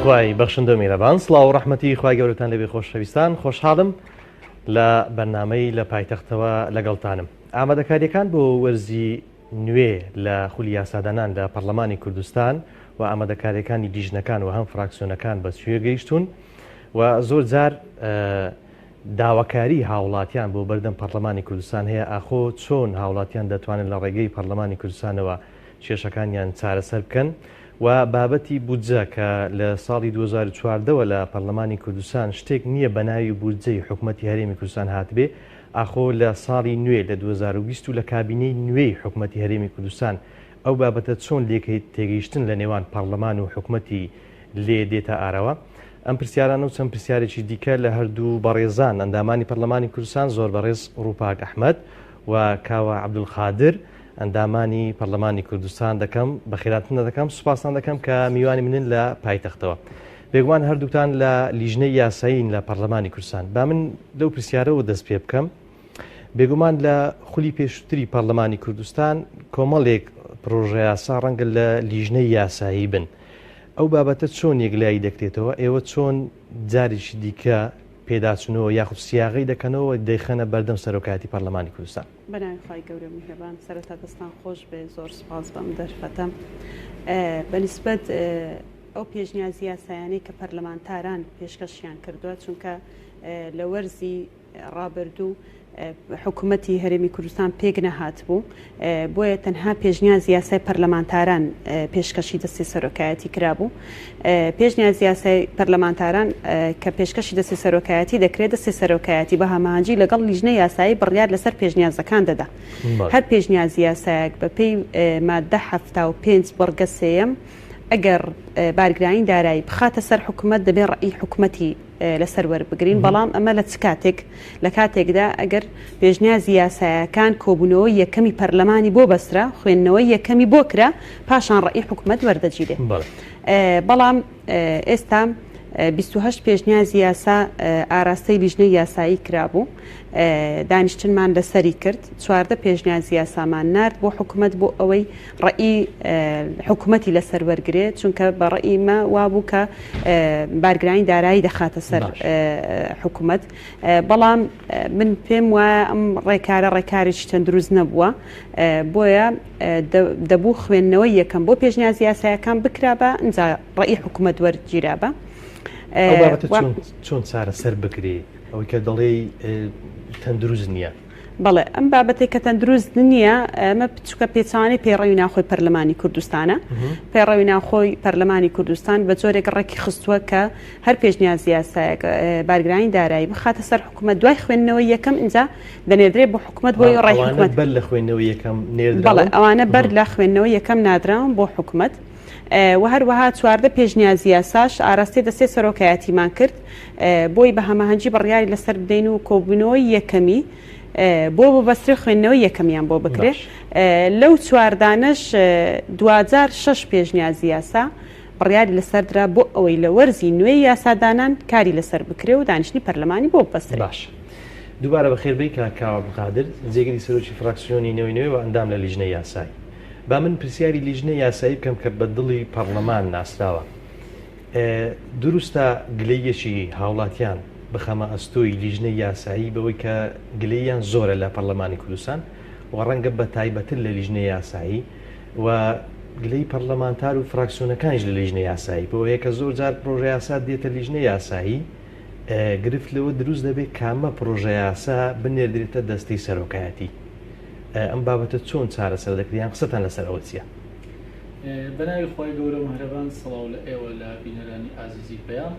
خوای بەخشندە میرەبان سڵاو و ڕەحمەتی خوای گەورەتان لەبێ خۆشەویستان خۆشحاڵم لە بەرنامەی لە پایتەختەوە لەگەڵتانم ئامادەکاریەکان بۆ وەرزی نوێ لە خولی یاسادانان لە پەرلەمانی کوردستان و ئامادەکاریەکانی دیژنەکان و هەم فراکسیۆنەکان بە سوێ گەیشتون و زۆر جار داواکاری هاوڵاتیان بۆ بەردەم پەرلەمانی کوردستان هەیە ئاخۆ چۆن هاوڵاتیان دەتوانن لە ڕێگەی پەرلەمانی کوردستانەوە کێشەکانیان چارەسەر بکەن و بابەتی بودجە کە لە ساڵی 2014ەوە لە پەرلەمانی کوردستان شتێک نییە بە ناوی بودجەی حکوومەتی هەرێمی کوردستان هاتبێ ئاخۆ لە ساڵی نوێ لە 2020 لە کابینەی نوێی حکوومەتی هەرێمی کوردستان ئەو بابەتە چۆن تێگەیشتن لە نێوان پەرلەمان و حکوومەتی لێ دێتە ئارەوە ئەم پرسیارانە و چەند پرسیارێکی دیکە لە هەردوو بەڕێزان ئەندامانی پەرلەمانی کوردستان زۆر بەڕێز ڕووپاک ئەحمەد و کاوە عەبدولقادر ئەندامانی پەرلەمانی کوردستان دەکەم بە خێراتنە دەکەم سوپاسان دەکەم کە میوانی منن لە پایتەختەوە بێگومان هەردووتان لە لیژنەی یاسایین لە پەرلەمانی کوردستان با من لەو پرسیارەوە دەست پێ بکەم بێگومان لە خولی پێشووتری پەرلەمانی کوردستان کۆمەڵێک پرۆژە یاسا ڕەنگە لە لیژنەی یاسایی بن ئەو بابەتە چۆن یەکلایی دەکرێتەوە ئێوە چۆن جارێکی دیکە پێداچنەوە یاخود سیاغی دەکەنەوە دەیخەنە بەردەم سەرۆکایەتی پەرلەمانی کوردستان بەناوی خی گەورە میهرەبان سەرەتا دەستان خۆش بێ زۆر سپاس بەم دەرفەتە بەنسبەت ئەو پێشنیازی یاسایانەی کە پەرلەمانتاران پێشکەشیان کردووە چونکە لە وەرزی ڕابردوو حکوومەتی هەرێمی کوردستان پێک نەهات بوو بۆیە تەنها پێشنیازی یاسای پەرلەمانتاران پێشکەشی دەستی سەرۆکایەتی کرابوو پێشنیازی یاسای پەرلەمانتاران کە پێشکەشی دەستی سەرۆکایەتی دەکرێت دەستی سەرۆکایەتی بە هەماهەنگی لەگەڵ لیژنەی یاسایی بڕیار لەسەر پێشنیازەکان دەدا هەر پێشنیازی یاسایەک بەپێی مادە 75 بەڕگە سێیەم ئەگەر بارگرانی دارایی بخاتە سەر حکوومەت دەبێت ڕئی حکوومەتی لەسەر وەربگرین بەڵام ئەمە لە چ کاتێک لە کاتێکدا ئەگەر پێشنیازی یاسایەکان کۆبوونەوە یەکەمی پەرلەمانی بۆ بەسرا خوێندنەوەی یەکەمی بۆ کرا پاشان ڕئی حکوومەت وەردەگیرێ بەڵام ئێستا 28 پێشنیازی یاسا ئاراستەی لیژنەی یاسایی کرابوو دانیشتنمان لەسەری کرد 14 پێشنیازی یاسامان نرد بۆ حکوومەت بۆ ئەوەی ڕئی حکوومەتی لەسەر وەرگێت چونکە بە ڕئیمە وابوو کە بارگرانی دارایی دەخاتە سەر حکوومەت بەڵام من پێم وایە ئەم ڕێکارە ڕێکارێکی چەند دروست نەبووە بۆیە دەبوو خوێندنەوەی یەکەم بۆ پێشنیازی یاسایەکان بکرابە ئەنجا ڕئی حکوومەت وەرگیرابە چۆن چارەسەر بکرێ ئەوەی کە دەڵێ تەندروست نییە بەڵێ ئەم بابەتێک کە تەندروست نییە ئەمە بچووکە پێچوانەی پێڕەوی ناخۆی پەرلەمانی کوردستانە پێڕەوی ناخۆی پەرلەمانی کوردستان بە جۆرێک ڕێکی خستووە کە هەر پێشنیازی یاسایەک بارگرانی دارایی بخاتە سەر حکوومەت دوای خوێندنەوەی یەکەم ئینجا دەنێدرێت بۆ حکوومەت بۆی ڕای حکوومەت بەر لە خوێندنەوەی یەکەم بەڵێ ئەوانە بەر لە خوێندنەوەی یەکەم نادراون بۆ حکوومەت و هەروەها 14 پێشنیازی یاساش ئاراستی دەستێ سەرۆکایەتیمان کرد بۆی بە هەماهەنگی بڕیاری لەسەر بدەین و کۆبوونەوەی یەکەمی بۆ بەستری خوێندنەوەی یەکەمیان بۆ بکرێت لەو چواردانش 2006 پێشنیازی یاسا بڕیاری لەسەردرا بۆ ئەوەی لە وەرزی نوێی یاسادانان کاری لەسەر بکرێ و دانیشتنی پەرلەمانی بۆ بەستر باش دووبارە بەخێربەی کە کاوە عەبدولقادر جێگەری سەرۆکی فراکسیۆنی نەوەی و ئەندام لە لیژنەی یاسایی با من پرسیاری لیژنەی یاسایی بکەم کە بە دڵی پەرلەمان ناسراوە دروستە گلەیەکی هاوڵاتیان بخەمە ئەستۆی لیژنەی یاسایی بەوەی کە گلەیان زۆرە لە پەرلەمانی کوردستان و ڕەنگە بە تایبەتر لە لیژنەی یاسایی و گلەی پەرلەمانتار و فراکسیۆنەکانیش لە لیژنەی یاسایی بۆ یەکە زۆر جار پرۆژە یاسا دێتە لیژنەی یاسایی گرفت لەوە دروست دەبێت کامە پرۆژە یاسا بنێردرێتە دەستەی سەرۆکایەتی ئەم بابەتە چۆن چارەسەر دەکریان قسەتان لەسەر ئەوە چییە؟ بەناوی خۆی گەورە و میهرەبان سڵاو لە ئێوە لە بینەرانی ئازیزی پێیان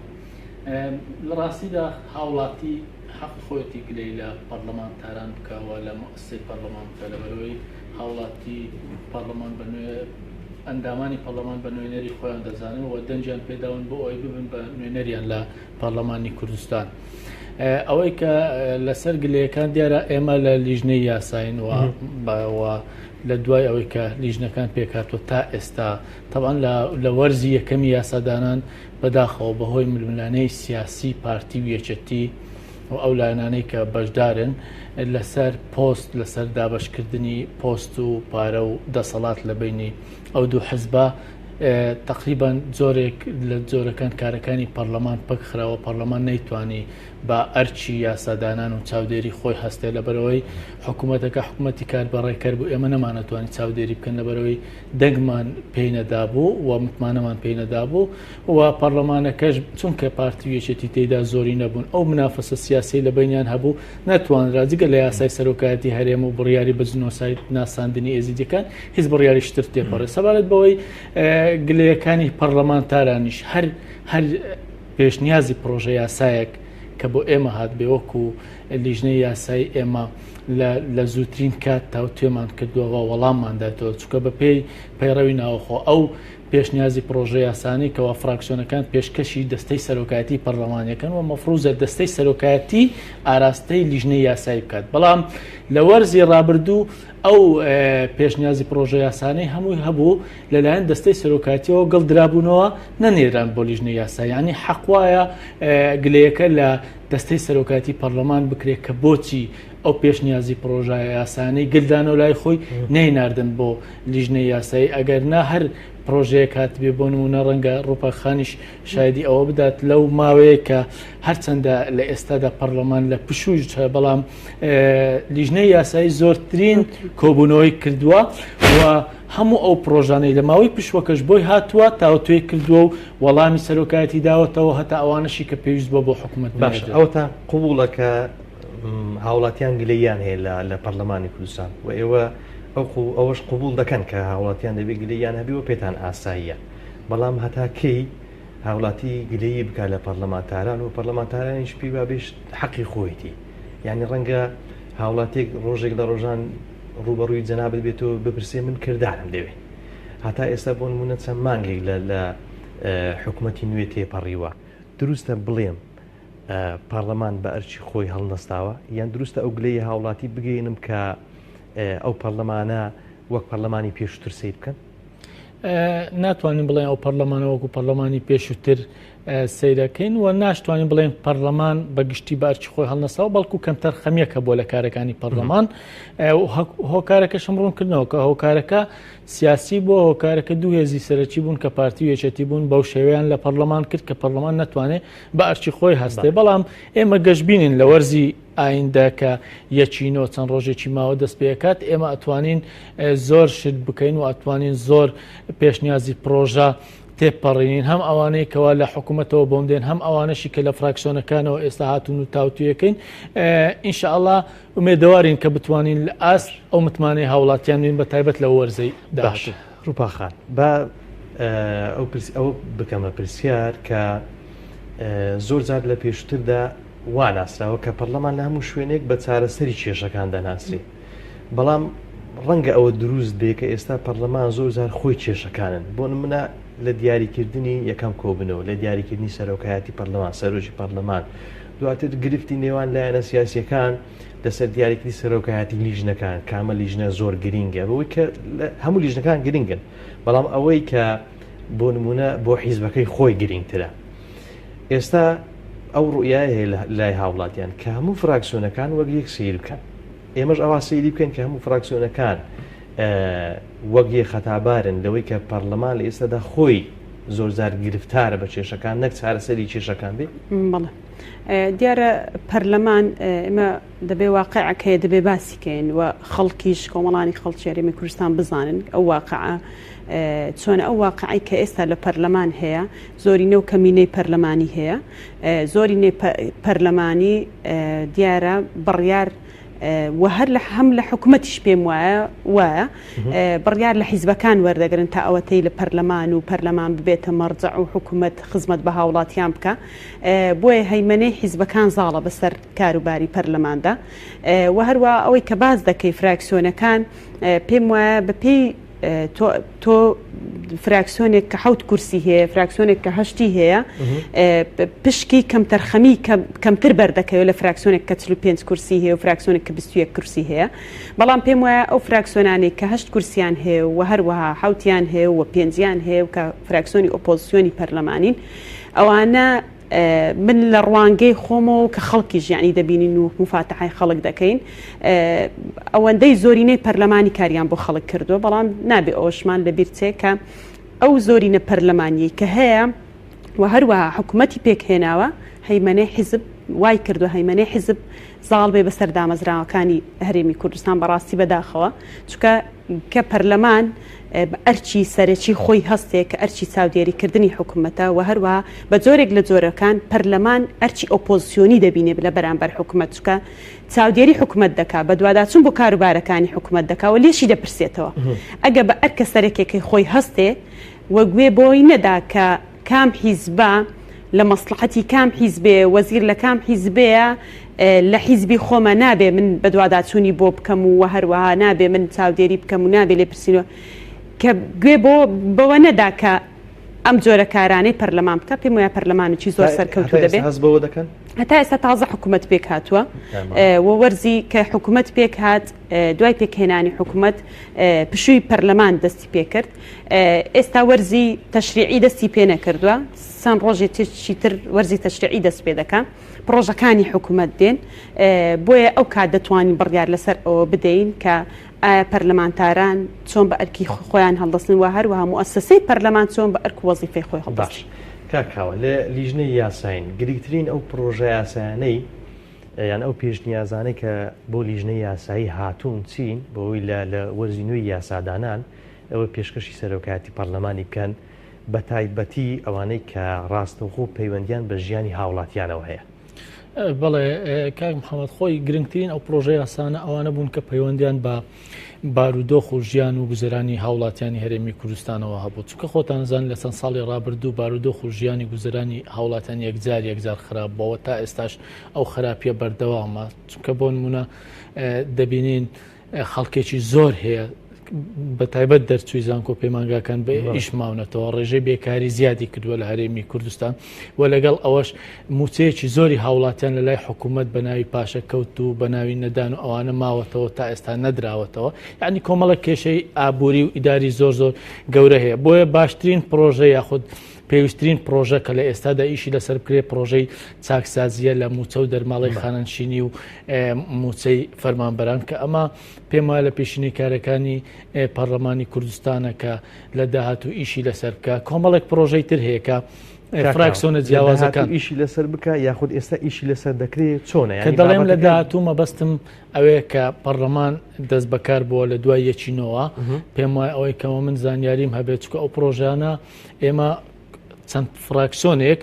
لە ڕاستیدا هاوڵاتی حەق خۆیەتی گلەی لە پەرلەمانتاران بکەوە لە مؤسسەی پەرلەمان بکە لەبەرەوەی هاوڵاتی پەرلەمان بەنوێ ئەندامانی پەرلەمان بە نوێنەری خۆیان دەزانن و دەنجیان پێداون بۆ ئەوەی ببن بە نوێنەریان لە پەرلەمانی کوردستان ئەوەی کە لەسەر گلەیەکان دیارە ئێمە لە لیژنەی یاساین و لە دوای ئەوەی کە لیژنەکان پێکاتوە تا ئێستا تەبان لە وەرزی یەکەمی یاسادانان بەداخەوە بەهۆی ململانەی سیاسی پارتی و یەکێتی و ئەو لایەنانەی کە بەشدارن لەسەر پۆست لەسەر دابەشکردنی پۆست و پارە و دەسەڵات لە بینی ئەو دوو حزبە تقریبان جۆرێک لە جۆرەکان کارەکانی پەرلەمان پەکخراوە پەرلەمان نەیتوانی بە ئەرچی یاسادانان و چاودێری خۆی هەستێ لەبەرەوەی حکوومەتەکە حکوومەتی کار بەڕێکرد بوو ئێمە نەمانەتوانی چاودێری بکەن لەبەرەوەی دەنگمان پێی نەدابوو و متمانەمان پێی نەدابوو و پەرلەمانەکەش چونکە پارتی یەکێتی تێیدا زۆری نەبوون ئەو منافەسە سیاسی لە بینیان هەبوو نەتوانرا جگە لە یاسای سەرۆکایەتی هەرێم و بڕیاری بە جنۆساید ناساندنی ئێزیدەکان هیچ بڕیاری شتر تێپەڕێ سەبارەت بەوەی گلەیەکانی پەرلەمانتارانیش هەر پێشنیازی پرۆژە یاسایەک کە بۆ ئێمە هات بێوەکو لیژنەی یاسایی ئێمە لە زووترین کات تا توێمان کردووەوە وەڵاممانداتەوە چونکە بە پێی پەیڕەوی ناوەخۆ ئەو پێشنیازی پرۆژە یاسانی کەەوە فراکسیۆنەکان پێشکەشی دەستەی سەرۆکایەتی پەرلەمانیەکەن و مەفروزە دەستەی سەرۆکایەتی ئاراستەی لیژنەی یاسایی بکات بەڵام لە وەرزی ڕابردوو ئەو پێشنیازی پرۆژە یاسانەی هەمووی هەبوو لەلایەن دەستەی سەرۆکایەتیەوە گەڵدرابوونەوە نەنێران بۆ لیژنەی یاسایی ینی حەقوایە گلەیەکە لە دەستەی سەرۆکایەتی پەرلەمان بکرێت کە بۆچی ئەو پێشنیازی پرۆژە یاسانەی گلدانەوە لای خۆی نەیناردن بۆ لیژنەی یاسایی ئەگەر نا هەر پرۆژەیە کاتبێ بۆ نمونە ڕەنگە ڕووپەخانیش شایدی ئەوە بدات لەو ماوەیە کە هەرچەندە لە ئێستادا پەرلەمان لە پشوش بەڵام لیژنەی یاسایی زۆرترین کۆبوونەوەی کردووە و هەموو ئەو پرۆژانەی لە ماوەی پشوەکەش بۆی هاتووە تاوتوێ کردووە و وەڵامی سەرۆکایەتی داوەتەوە هەتا ئەوانەشی کە پێویست بۆ حکوومەت باش ئەو تا قوبوڵەکە هاوڵاتیان گلەیان هەیە لە پەرلەمانی کوردستان و ئێوە ئەوەش قوبول دەکەن کە هاوڵاتیان دەبێت گلەیان هەبیوە پێتان ئاساییە بەڵام هەتا کەی هاوڵاتی گلەیی بکات لە پەرلەمانتاران و پەرلەمانتارانیش پێی وابێش حەقی خۆیەتی یعنی ڕەنگە هاوڵاتێک ڕۆژێک لە ڕۆژان ڕوبەڕووی جەنابەت بێتەوە بپرسێ من کردارم دەوێت هەتا ئێستا بۆ نمونە چەند مانگێک لە حکوومەتی نوێ تێپەڕیوە دروستە بڵێم پەرلەمان بە ئەرچی خۆی هەڵنەستاوە یان دروستە ئەو گلەی هاوڵاتی بگەینم کە ئەو پەرلەمانە وەک پەرلەمانی پێشووتر سیر بکەن ناتوانین بڵێن ئەو پەرلەمانە وەکو پەرلەمانی پێشووتر سیرەکەین و ناشتوانین بڵێن پەرلەمان بەگشتی بارچی خۆی هەڵنەساوە بەڵکو کەمتەر خەمیەکە بۆ لە کارەکانی پەرلەمان هۆکارەکە شەمڕوونکردنەوە کە هۆکارەکە سیاسی بۆ هۆکارەکە دوو هێزی سەرەکی بوون کە پارتی یەکێتی بوون بەو شێوەیان لە پەرلەمان کرد کە پەرلەمان ناتوانێت بە ئەرچی خۆی هەستێ بەڵام ئێمە گەشتبینین لە وەرزی ئایندا کە یەکینەوە چەند ڕۆژێکی ماوە دەست پێکات ئێمە ئەتوانین زۆر شت بکەین و ئەتوانین زۆر پێشنیازی پرۆژە تێپەڕینین هەم ئەوانەی کەوا لە حکوومەتەوە بۆم دێن هەم ئەوانەشی کە لە فراکسیۆنەکانەوە ئێستا هاتوون و تاوتویەکەین ئینشاءڵڵا ئومێدەوارین کە بتوانین لە ئاست ئەو متمانەی هاوڵاتیان بین بە تایبەت لە وەرزەی باش ڕووپاخان بە ئەو بکەمە پرسیار کە زۆر جار لە پێشتردا واناسراوە کە پەرلەمان لە هەموو شوێنێک بە چارەسەری کێشەکان دەناسری بەڵام ڕەنگە ئەوە دروست بێ کە ئێستا پەرلەمان زۆر جار خۆی کێشەکانن بۆ نمونە لە دیاریکردنی یەکەم کۆبنەوە لە دیاریکردنی سەرۆکایەتی پەرلەمان سەرۆکی پەرلەمان دواتر گرفتی نێوان لایەنە سیاسیەکان لەسەر دیاریکردنی سەرۆکایەتی لیژنەکان کامە لیژنە زۆر گرینگە بەوەی کە هەموو لیژنەکان گرنگن بەڵام ئەوەی کە بۆ نمونە بۆ حیزبەکەی خۆی گرنگترە ئێستا ئەو ڕوئیە هەیە لای هاوڵاتیان کە هەموو فراکسیۆنەکان وەک یەک سیر بکەن ئێمەش ئەوا سەیری بکەین کە هەموو فراکسیۆنەکان وەک یەک خەتابارن لەوەی کە پەرلەمان لە ئێستادا خۆی زۆر زار گرفتارە بە کێشەکان نەک چارەسەری کێشەکان بێ بەڵێ دیارە پەرلەمان ئێمە دەبێ واقعەک هەیە دەبێ باسیکەین و خەڵکیش کۆمەڵانی خەڵکی هەرێمی کوردستان بزانن ئەو واقعە چۆن ئەو واقعی کە ئێستا لە پەرلەمان هەیە زۆرینە و کەمینەی پەرلەمانی هەیە زۆرینەی پەرلەمانی دیارە بڕیار و هەر لە هەم لە حکوومەتیش پێم وایە بڕیار لە حیزبەکان وەردەگرن تا ئەوەتەی لە پەرلەمان و پەرلەمان ببێتە مەرجع و حکوومەت خزمەت بە هاوڵاتیان بکە بۆیە هەیمەنەی حیزبەکان زاڵە بەسەر کاروباری پەرلەماندا و هەروە ئەوەی کە باز دەکەی فراکسیۆنەکان پێم وایە بەپێی تۆ فراکسیۆنێک کە 7 کورسی هەیە فراکسیۆنێک کە 8 هەیە پشکی کەمتەرخەمی کەمتر بەردەکەوێت لە فراکسیۆنێک کە 45 کورسی هەیە و فراکسیۆنێک کە 21 کورسی هەیە بەڵام پێم وایە ئەو فراکسیۆنانێک کە 8 کورسیان هەیە و هەروەها 7یان هەیە و 5یان هەیە و کە فراکسیۆنی ئۆپۆزیسیۆنی پەرلەمانین ئەوانە من لە ڕوانگەی خۆمەوە کە خەڵکی ژیانی دەبینین و مفاتحای خەڵک دەکەین ئەوەندەی زۆرینەی پەرلەمانی کاریان بۆ خەڵک کردو بەڵام نابێ ئەوەشمان لەبیر چێ کە ئەو زۆرینە پەرلەمانی کە هەیە و هەروەها حکوومەتی پێکهێناوە هەیمەنەی حیزب وای کردو هەیمەنەی حیزب زاڵ بێ بەسەر دامەزراوەکانی هەرێمی کوردستان بەڕاستی بەداخەوە چونکە کە پەرلەمان ئەرچی سەرەکی خۆی هەستێک کە ئەرچی چاودێریکردنی حکوومەتە و هەروەها بە جۆرێک لە جۆرەکان پەرلەمان ئەرچی ئۆپۆزیسیۆنی دەبینێ لە بەرامبەر حکوومەت چکە چاودێری حکوومەت دەکا بە دوواداچوون بۆ کاروبارەکانی حکوومەت دەکاوە لێشی دەپرسێتەوە ئەگە بە ئەرکە سەرەکێکی خۆی هەستێ وەگوێ بۆی نەدا کە کام حیزبە لە مەسلحەتی کام حیزبێ وەزیر لە کام حیزبەیە لە حیزبی خۆمە نابێ من بە دوواداچوونی بۆ بکەم و هەروەها نابێ من چاودێری بکەم و نابێ لێ پرسیینەوە کە گوێ بەوە نەدا کە ئەم جۆرە کارانەی پەرلەمان بکە پێم وایە پەرلەمانێکی زۆر سەرکەوتو دەبێت بەوە دەکەن هەتا ئێستا تازە حکوومەت پێک هاتووە وەرزی کە حکوومەت پێک هات دوای پێکهێنانی حکوومەت پشووی پەرلەمان دەستی پێکرد ئێستا وەرزی تەشریعی دەستی پێ نەکردووە سان ڕۆژێ تێکی تر وەرزی تەشریعی دەست پێ دەکەن پرۆژەکانی حکوومەت دێن بۆیە ئەو کات دەتوانین بڕیار لەسەر ئەوە بدەین کە ئایا پەرلەمانتاران چۆن بە ئەرکی خۆیان هەڵدەستن و هەروەها موسسەی پەرلەمان چۆن بە ئەرک وەزیفەی خۆی هەڵدەست کاکاوە لە لیژنەی یاساین گرنگترین ئەو پرۆژە یاسایانەی یان ئەو پێشنیازانەی کە بۆ لیژنەی یاسایی هاتوون چین بۆەوەی لە وەرزینووی یاسادانان ئەوە پێشکەشی سەرۆکایەتی پەرلەمانی بکەن بە تایبەتی ئەوانەی کە ڕاستەوخۆ پەیوەندیان بە ژیانی هاوڵاتیانەوە هەیە. بەڵێ کاک محەممەد خۆی گرنگترین ئەو پرۆژە یاسانە ئەوانە بوون کە پەیوەندیان بە بارودۆخ و ژیان و گوزەرانی هاوڵاتیانی هەرێمی کوردستانەوە هەبوو چونکە خۆتانزان لە چەند ساڵی ڕابردوو بارودۆخ و ژیانی گوزەرانی هاوڵاتیان یەکجار خراپ بەوە تا ئێستاش ئەو خراپیە بەردەوامە چونکە بۆ نمونە دەبینین خەڵکێکی زۆر هەیە بە تایبەت دەرچووی زانکۆ پەیمانگاکان بە ئیش ماونەتەوە ڕێژەی بێکاری زیادی کردووە لە هەرێمی کوردستان و لەگەڵ ئەوەش موچەیەکی زۆری هاوڵاتیان لە لای حکوومەت بە ناوی پاشەکەوت و بە ناوی نەدان و ئەوانە ماوەتەوە تا ئێستا نەدراوەتەوە یعنی کۆمەڵە کێشەی ئابووری و ئیداری زۆر گەورە هەیە بۆیە باشترین پرۆژە یاخود پێویستترین پرۆژە کە لە ئێستادا ئیشی لەسەر بکرێ پرۆژەی چاکسازیە لە موچە و دەرماڵی خانەنشینی و موچەی فەرمانبەران کە ئەمە پێم وایە لە پێشینەی کارەکانی پەرلەمانی کوردستانە کە لە داهاتوو ئیشی لەسەر بکە کۆمەڵێک پرۆژەی تر هەیە کە فراکسیۆنە جیاوازەکان ئیشی لەسەر بکە یاخود ئێستا ئیشی لەسەر دەکرێت چۆنە کە دەڵێم لە داهاتوو مەبەستم ئەوەیە کە پەرلەمان دەست بەکار بووە لە دوای یەکینەوە پێم وایە ئەوەی کەمە من زانیاریم هەبێت چکە ئەو پرۆژانە ئێمە چەند فراکسیۆنێک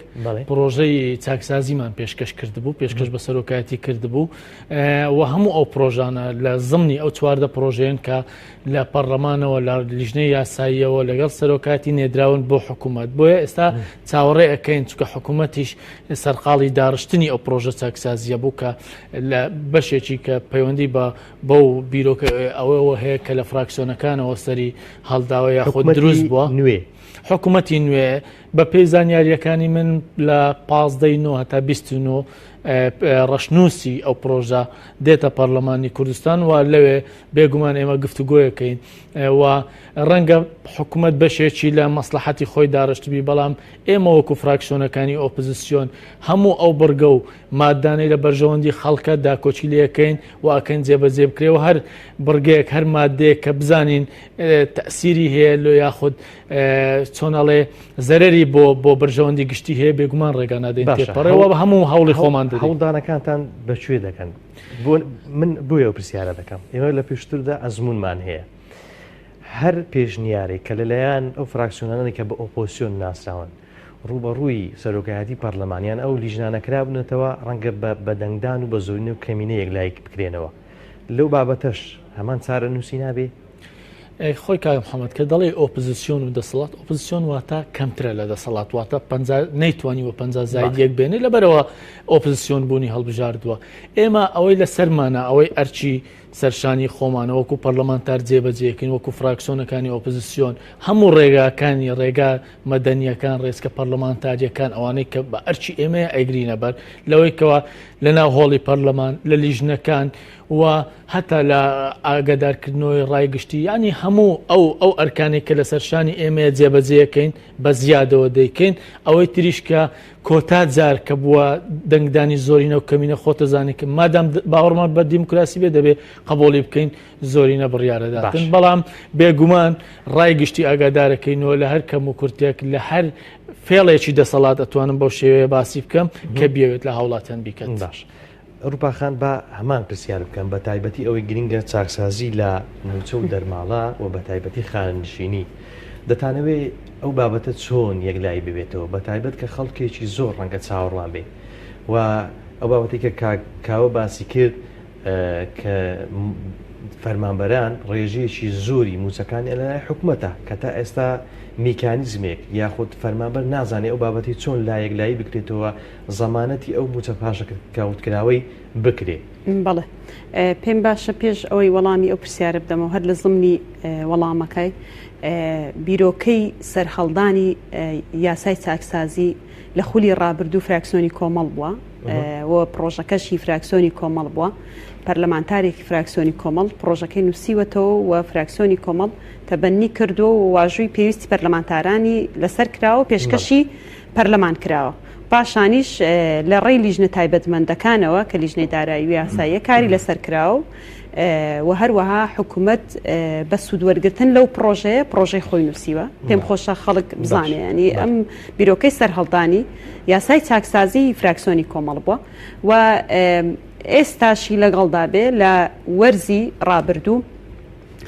پرۆژەی چاکسازیمان پێشکەش کردبوو پێشکەش بە سەرۆکایەتی کردبوو و هەموو ئەو پرۆژانە لە زمنی ئەو چواردە پرۆژەیەن کە لە پەرلەمانەوە لە لیژنەی یاساییەوە لەگەڵ سەرۆکاتی نێدراون بۆ حکوومەت بۆیە ئێستا چاوەڕێ ئەەکەین چکە حکوومەتیش سەرقاڵی داڕشتنی ئەو پرۆژە چاکسازیە بوو کە لە بەشێکی کە پەیوەندی بەو بیرۆکە ئەوەوە هەیە کە لە فراکسیۆنەکانەوە سەری هەڵداوە یاخۆ دروست بووە نوێ حکوومەتی نوێ بە پێی زانیاریەکانی من لە 15 هەتا 29 ڕەشنووسی ئەو پرۆژە دێتە پەرلەمانی کوردستان و لەوێ بێگومان ئێمە گفتوگۆیەکەین و ڕەنگە حکوومەت بەشێکی لە مەسلحەتی خۆی داڕشتبی بەڵام ئێمە وەکو فراکسیۆنەکانی ئۆپۆزیسیۆن هەموو ئەو بڕگە و مادانەی لە بەرژەوەندی خەڵکە داکۆچی لەکەین و ئەکەین جێبەجێ بکرێەوە هەر بڕگەیەک هەر مادەیەک کە بزانین تەسیری هەیە لە یاخود چۆنەڵێ زەرری بۆ بەرژەوەندی گشتی هەیە بێگومان ڕێگانادەین تێپەڕێەوە بە هەموو هەوڵی خۆمان هەوڵدانەکانتان بەکوێ دەکەن من بۆیە ئەو پرسیارە دەکەم ئێمە لە پێشتردا ئەزمونمان هەیە هەر پێشنیاری کە لەلایەن ئەو فراکسیۆنانەی کە بە ئۆپۆزیسیۆن ناسراون ڕوبەڕووی سەرۆکایەتی پەرلەمانیان ئەو لیژنانەکرا بنێتەوە ڕەنگە بە دەنگدان و بە زۆرینە و کەمینەیەک لایک بکرێنەوە لەو بابەتەش هەمان چارە نووسی نابێ خۆی کاک محەممەد کە دەڵێ ئۆپۆزیسیۆن و دەسەڵات ئۆپۆزیسیۆن واتە کەمترە لە دەسەڵات واتە نەیتوانیوە 50 زاید یەک بێنێ لەبەرەوە ئۆپۆزیسیۆن بوونی هەڵبژاردووە ئێمە ئەوەی لە سەرمانە ئەوەی ئەرچی سەرشانی خۆمانە وەکو پەرلەمانتار جێبەجێکین وەکو فراکسیۆنەکانی ئۆپۆزیسیۆن هەموو ڕێگاکانی ڕێگا مەدەنیەکان ڕێزکە پەرلەمانتاریەکان ئەوانەی کە بە ئەرچی ئێمە ئەگرینە بەر لەوەی کەەوە لە ناو هۆڵی پەرلەمان لە لیژنەکان و هەتا لە ئاگادارکردنەوەی ڕایگشتی ینی هەموو ئەو ئەرکانێک کە لە سەرشانی ئێمە جێبەجێەکەین بە زیادەوە دەیکەین ئەوەی تریشکە کۆتا جار کە بووە دەنگدانی زۆرینە و کەمینە خۆتەزانانی کە مادام باوەڕمان بە دیموکراسی بێ دەبێت قبولی بکەین زۆرینە بڕیارەداتن بەڵام بێگومان ڕای گشتی ئاگادارەکەینەوە لە هەر کەم و کورتێک لە هەر فێڵێکی دەسەڵات ئەتوانم بەو شێوەیە باسی بکەم کە بیاوێت لە هاوڵاتیان بیکەن. باش ڕووپاخان بە هەمان پرسیار بکەم بە تایبەتی ئەوەی گرنگە چاکسازی لە موچە و دەرماڵە و بە تایبەتی خانشینی دەتانەوێت ئەو بابەتە چۆن یەکلای ببێتەوە بە تایبەت کە خەڵکێکی زۆر ڕەنگە چاوەڕوان بێ و ئەو بابەتی کە کاوە باسی کرد کە فەرمانبەران ڕێژەیەکی زۆری موچەکانی لە لای حکوومەتە کە تا ئێستا میکانیزمێک یاخود فەرمانبەر نازانێت ئەو بابەتی چۆن لایەکلایی بکرێتەوە زەمانەتی ئەو موچە پاشە کەوتکراوەی بکرێ. بەڵێ پێم باشە پێش ئەوەی وەڵامی ئەو پرسیارە بدەمەوە هەر لە زمانی وەڵامەکەی بیرۆکەی سەرهەڵدانی یاسای چاکسازی لە خولی ڕابردوو فراکسیۆنی کۆمەڵ بووە و پرۆژەکەشی فراکسیۆنی کۆمەڵ بووە پەرلەمانتارێکی فراکسیۆنی کۆمەڵ پرۆژەکەی نووسیوەتەوە و فراکسیۆنی کۆمەڵ تەبەنی کردو و واژووی پێویستی پەرلەمانتارانی لەسەر کراوە پێشکەشی پەرلەمان کراوە پاشانیش لە ڕێی لیژنە تایبەتمەندەکانەوە کە لیژنەی دارایی و یاساییە کاری لەسەر کراوە و هەروەها حکوومەت بە سوودوەرگرتن لەو پرۆژەی خۆی نووسیوە پێم خۆشە خەڵک بزانێ ینی ئەم بیرۆکەی سەرهەڵدانی یاسای چاکسازی فراکسیۆنی کۆمەڵ بووە و ئێستاشی لەگەڵدا بێ لە وەرزی ڕابردوو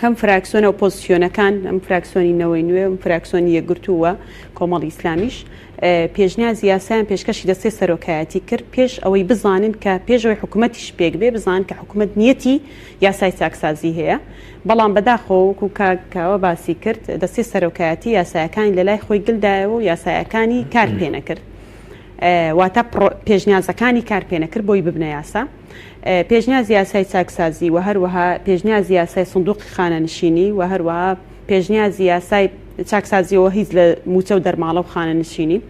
هەم فراکسیۆنە ئۆپۆزیسیۆنەکان ئەم فراکسیۆنی نەوەی نوێ ئەم فراکسیۆنی یەکگرتووە کۆمەڵی ئیسلامیش پێشنیازی یاسایان پێشکەشی دەستەی سەرۆکایەتی کرد پێش ئەوەی بزانن کە پێشەوەی حکوومەتیش پێک بێ بزانن کە حکوومەت نیەتی یاسای چاکسازی هەیە بەڵام بەداخەوەکو کاکاوە باسی کرد دەستەی سەرۆکایەتی یاسایەکانی لە لای خۆی گلدایەوە و یاسایەکانی کار پێ نەکرد واتە پێشنیازەکانی کار پێ نەکرد بۆی ببنە یاسا پێشنیازی یاسای چاکسازی و هەروەها پێشنیازی یاسای سندوقی خانەنشینی و هەروەها پێشنیازی یاسای چاکسازیەوە هیچ لە موچە و دەرماڵە و خانەنشینی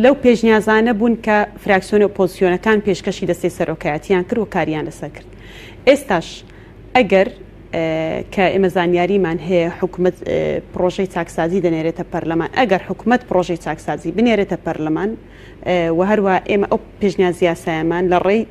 لەو پێشنیازانە بوون کە فراکسیۆنی ئۆپۆزیسیۆنەکان پێشکەشی دەستەی سەرۆکایەتیان کرد و کاریان لەسەر کرد ئێستاش ئەگەر کە ئێمە زانیاریمان هەیە حکوومەت پرۆژەی چاکسازی دەنێرێتە پەرلەمان ئەگەر حکوومەت پرۆژەی چاکسازی بنێرێتە پەرلەمان و هەروە ئێمە ئەو پێشنیازی یاسایەمان لە ڕێی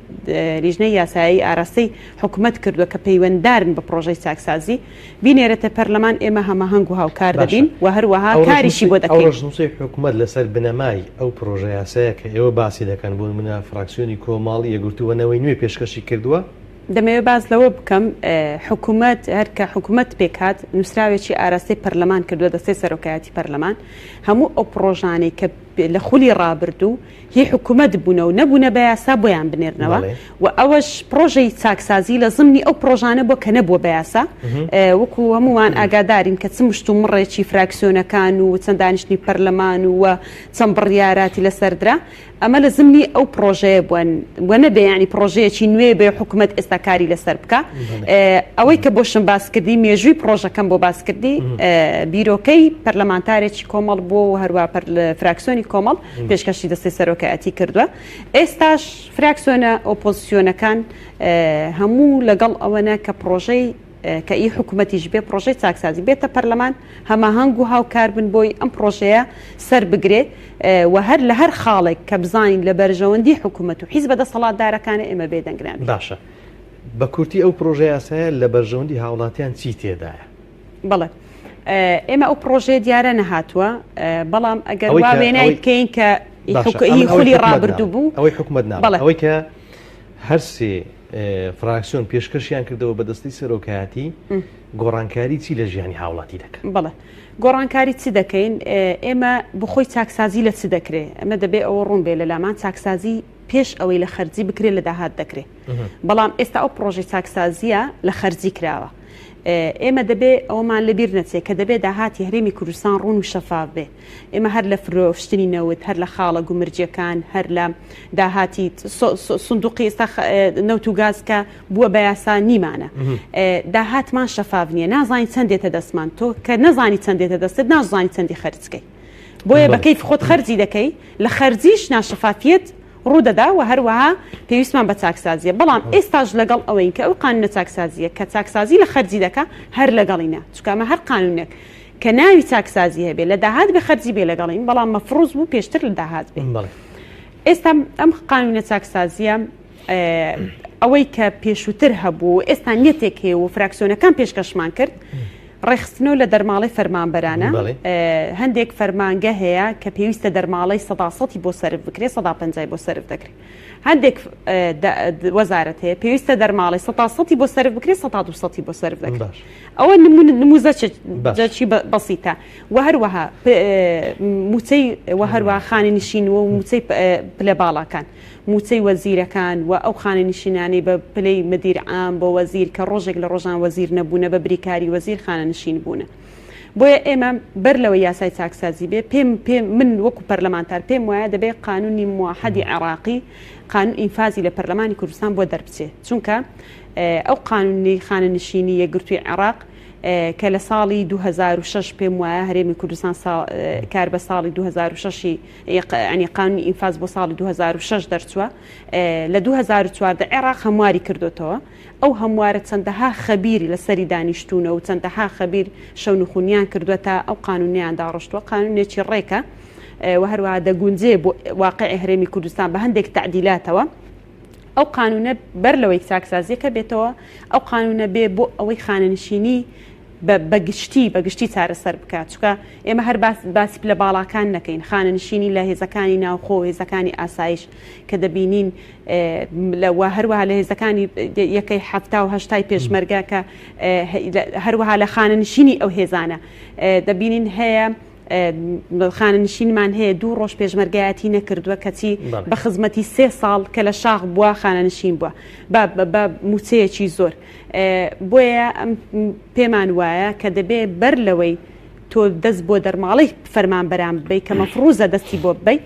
لیژنەی یاسایی ئاراستەی حکوومەت کردووە کە پەیوەنددارن بە پرۆژەی چاکسازی بینێرێتە پەرلەمان ئێمە هەماهەنگ و هاوکار دەبین و هەروەها کاریشی بۆ دەکەین. ڕژنووسی حکوومەت لەسەر بنەمای ئەو پرۆژە یاسایە کە ئێوە باسی دەکەن بۆ منە فراکسیۆنی کۆماڵی یەکگرتووەنەوەی نوێ پێشکەشی کردووە دەمەوێت باز لەوە بکەم حکوومەت هەرکە حکوومەت پێکات نووسراوێکی ئاراستەی پەرلەمان کردووە دەستەی سەرۆکایەتی پەرلەمان هەموو ئەو پرۆژانەی کە لە خولی ڕابردوو هی حکوومەت بوونە و نەبوونە بە یاسا بۆیان بنێرنەوە و ئەوەش پرۆژەی چاکسازی لە زمانی ئەو پرۆژانە بۆ کە نەبووە بە یاسا وەکو هەمووان ئاگادارین کە چ مشت و مڕێکی فراکسیۆنەکان و چەند دانیشتنی پەرلەمان و چەند بڕیاراتی لەسەردرا ئەمە لە زمانی ئەو پرۆژەیە بوون وە نەبێ ینی پرۆژەیەکی نوێ بێ حکوومەت ئێستا کاری لەسەر بکە ئەوەی کە بۆشم باسکردی مێژووی پرۆژەکەم بۆ باسکردی بیرۆکەی پەرلەمانتارێکی کۆمەڵ بۆ و هەروە فراکسیۆنی کۆمەڵ پێشکەشی دەستەی سەرۆکایەتی کردووە ئێستاش فراکسیۆنە ئۆپۆزیسیۆنەکان هەموو لەگەڵ ئەوەنە کە پرۆژەی کە ئی حکوومەتیش بێ پرۆژەی چاکسازی بێتە پەرلەمان هەماهەنگ و هاوکار بن بۆی ئەم پرۆژەیە سەر بگرێ و هەر لە هەر خاڵێک کە بزانین لە بەرژەوەندی حکوومەت و حیزب بەدەسەڵاتدارەکانە ئێمە بێدەنگران باشە بە کورتی ئەو پرۆژە یاسایە لە بەرژەوەندی هاوڵاتیان چی تێدایە؟ بەڵێ ئێمە ئەو پرۆژەیە دیارە نەهاتووە بەڵام ئەگەر وا وێنای بکەین کە خولی ڕابردوو بوو ئەوەی حکوومەت ناڵێ ئەوەی کە هەرسێ فراکسیۆن پێشکەشیان کردەوە بە دەستەی سەرۆکایەتی گۆڕانکاری چی لە ژیانی هاوڵاتی دەکەن؟ بەڵێ گۆڕانکاری چی دەکەین ئێمە بخۆی چاکسازی لە چ دەکرێت ئەمە دەبێت ئەوە ڕوون بێ لە لامان چاکسازی پێش ئەوەی لە خەرجی بکرێت لە داهات دەکرێت بەڵام ئێستا ئەو پرۆژەی چاکسازیە لە خەرجی کراوە ئێمە دەبێ ئەومان لەبیر نەچێت کە دەبێت داهاتی هەرێمی کوردستان ڕوون و شەفاف بێ ئێمە هەر لە فرۆشتنی نەوت هەر لە خاڵە گومرجەکان هەر لە داهاتی سندوقی ئێستا نەوت و گازکە بووە بە یاسا نیمانە داهاتمان شەفاف نییە نازانی چەند دێتە دەستمان تۆ کە نەزانی چەند دێتە دەستت نازانی چەندی خەرجکەی بۆیە بەکەیف خۆت خەرجی دەکەی لە خەرجیش ناشەفافیت ڕوودەدا و هەروەها پێویستمان بە چاکسازیە بەڵام ئێستاش لەگەڵ ئەوەی کە ئەو قانونە چاکسازیە کە چاکسازی لە خەرجی دەکە هەر لەگەڵینە چکامە هەر قانونێک کە ناوی چاکسازی هەبێ لە داهات بێ خەرجی بێ لەگەڵین بەڵام مەفروض بوو پێشتر لە داهات بێ. ئێستا ئەم قانونە چاکسازیە ئەوەی کە پێشووتر هەبوو ئێستا نێتێک هەیە و فراکسیۆنەکان پێشکەشمان کرد ڕێخستنەوە لە دەرماڵی فەرمانبەرانە هەندێک فەرمانگە هەیە کە پێویستە دەرماڵی 100% بۆ سەرف بکرێت 150 بۆ سەرف دەکرێت هەندێک وەزارەت هەیە پێویستە دەرماڵی 100% بۆ سەرف بکرێت 100% بۆ سەرف دەکرێت ئەوە نموزەچی بەسیتە و هەروەها موچەی و هەروەها خانە نشینەوە و موچەی پلە باڵاکان موچەی وەزیرەکان و ئەو خانە نشینانی بە پلەی مدیر عام بۆ وەزیر کە ڕۆژێک لە ڕۆژان وەزیر نەبوونە بە بریکاری وەزیر خانە نشین بوونە بۆیە ئێمە بەر لەوە یاسای چاکسازی بێ من وەکو پەرلەمانتار پێم وایە دەبێت قانونی موحەدی عێراقی قانون ئینفازی لە پەرلەمانی کوردستان بۆ دەربچێت چونکە ئەو قانونی خانە نشینی یەکگرتووی عێراق کە لە ساڵی 2006 پێم وایە هەرێمی کوردستان کار بە ساڵی 2006 ینی قانونی ئینفاز بۆ ساڵی 2006 دەرچووە لە 2014 عێراق هەمواری کردوتەوە ئەو هەموارە چەندەها خەبیری لەسەری دانیشتونە و چەندەها خەبیر شەونخونیان کردووە تا ئەو قانونیان داڕشتووە قانونێکی ڕێکە و هەروەها دەگونجێ بۆ واقعی هەرێمی کوردستان بە هەندێک تعدیلاتەوە ئەو قانونە بەر لەوەی چاکسازیەکە بێتەوە ئەو قانونە بێ بۆ ئەوەی خانەنشینی بەگشتی چارەسەر بکات چکە ئێمە هەر باسی لە باڵاکان نەکەین خانەنشینی لە هێزەکانی ناوخۆ هێزەکانی ئاسایش کە دەبینین هەروەها لە هێزەکانی یەکەی هەفتا و هەشتای پێشمەرگە کە هەروەها لە خانەنشینی ئەو هێزانە دەبینین هەیە خانە نشینمان هەیە 2 ڕۆژ پێشمەرگایەتی نەکردووە کەچی بە خزمەتی 3 ساڵ کە لە شاخ بووە خانە نشین بووە بە موچەیەکی زۆر بۆیە پێمان وایە کە دەبێت بەر لەوەی تۆ دەست بۆ دەرماڵی فەرمانبەران ببەی کە مەفروزە دەستی بۆ ببەی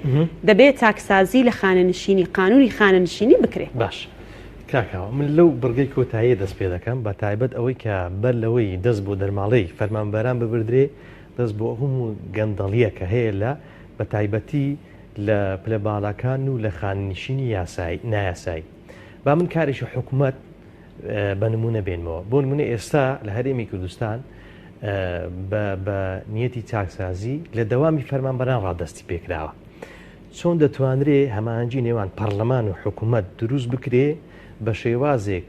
دەبێت چاکسازی لە خانە نشینی قانونی خانە نشینی بکرێت. باش کاکاوە من لەو بڕگەی کۆتایی دەست پێ دەکەم بە تایبەت ئەوەی کە بەر لەوەی دەست بۆ دەرماڵی فەرمانبەران ببردرێ دەست بۆ هەموو گەندەڵیە کە هەیە لە بە تایبەتی لە پلە باڵەکان و لە خاننشینی نایاسایی با من کاریشی حکوومەت بە نمونە بێنمەوە بۆ نمونە ئێستا لە هەرێمی کوردستان بە نیەتی چاکسازی لە دەوامی فەرمانبەران ڕادستی پێکراوە چۆن دەتوانرێ هەمانجی نێوان پەرلەمان و حکوومەت دروست بکرێ بە شێوازێک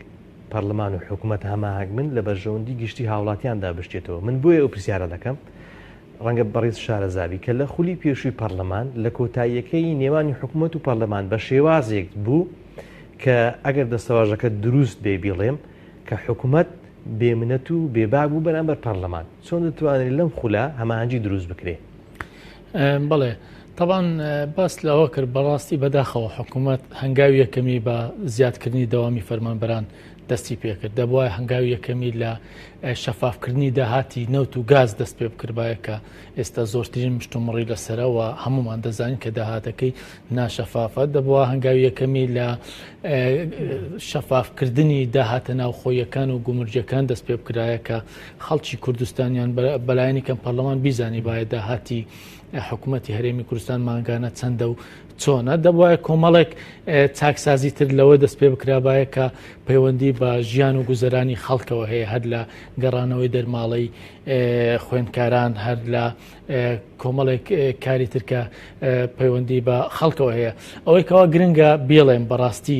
پەرلەمان و حکوومەت هەماهنگ من لە بەرژەوەندی گشتی هاوڵاتیاندا بشتێتەوە من بۆیە ئەو پرسیارە دەکەم ڕەنگە بەڕێز شارەزاوی کە لە خولی پێشووی پەرلەمان لە کۆتاییەکەی نێوانی حکوومەت و پەرلەمان بە شێوازێک بوو کە ئەگەر دەستەواژەکە دروست بێ بیڵێم کە حکوومەت بێمنەت و بێباک بوو بەرامبەر پەرلەمان چۆن دەتوانێت لەم خولا هەمانجی دروست بکرێ؟ بەڵێ طبعاً باس لەوە کرد بەڕاستی بەداخەوە حکوومەت هەنگاوی یەکەمی بە زیادکردنی دەوامی فەرمانبەران دەستی پێکرد دەبواە هەنگاوی یەکەمی لە شەفافکردنی داهاتی نەوت و گاز دەست پێ بکردبایە کە ئێستا زۆرترین مشتومڕی لەسەرەوە هەمومان دەزانین کە داهاتەکەی ناشەفافە دەبواە هەنگاوی یەکەمی لە شەفافکردنی داهاتە ناوخۆیەکان و گومرجەکان دەست پێ بکرایە کە خەڵکی کوردستانیان بەلایەنی کەم پەرلەمان بیزانی باید داهاتی حکوومەتی هەرێمی کوردستان ماگانە چەندە و چۆنە دەبواە کۆمەڵێک چاکسازی تر لەوە دەست پێ بکرابایە کە پەیوەندی بە ژیان و گوزەرانی خەڵکەوە هەیە هەر لە گەڕانەوەی دەرماڵەی خوێندکاران هەر لە کۆمەڵێک کاری ترکە پەیوەندی بە خەڵکەوە هەیە ئەوەی کەەوە گرنگە بێڵێن بەڕاستی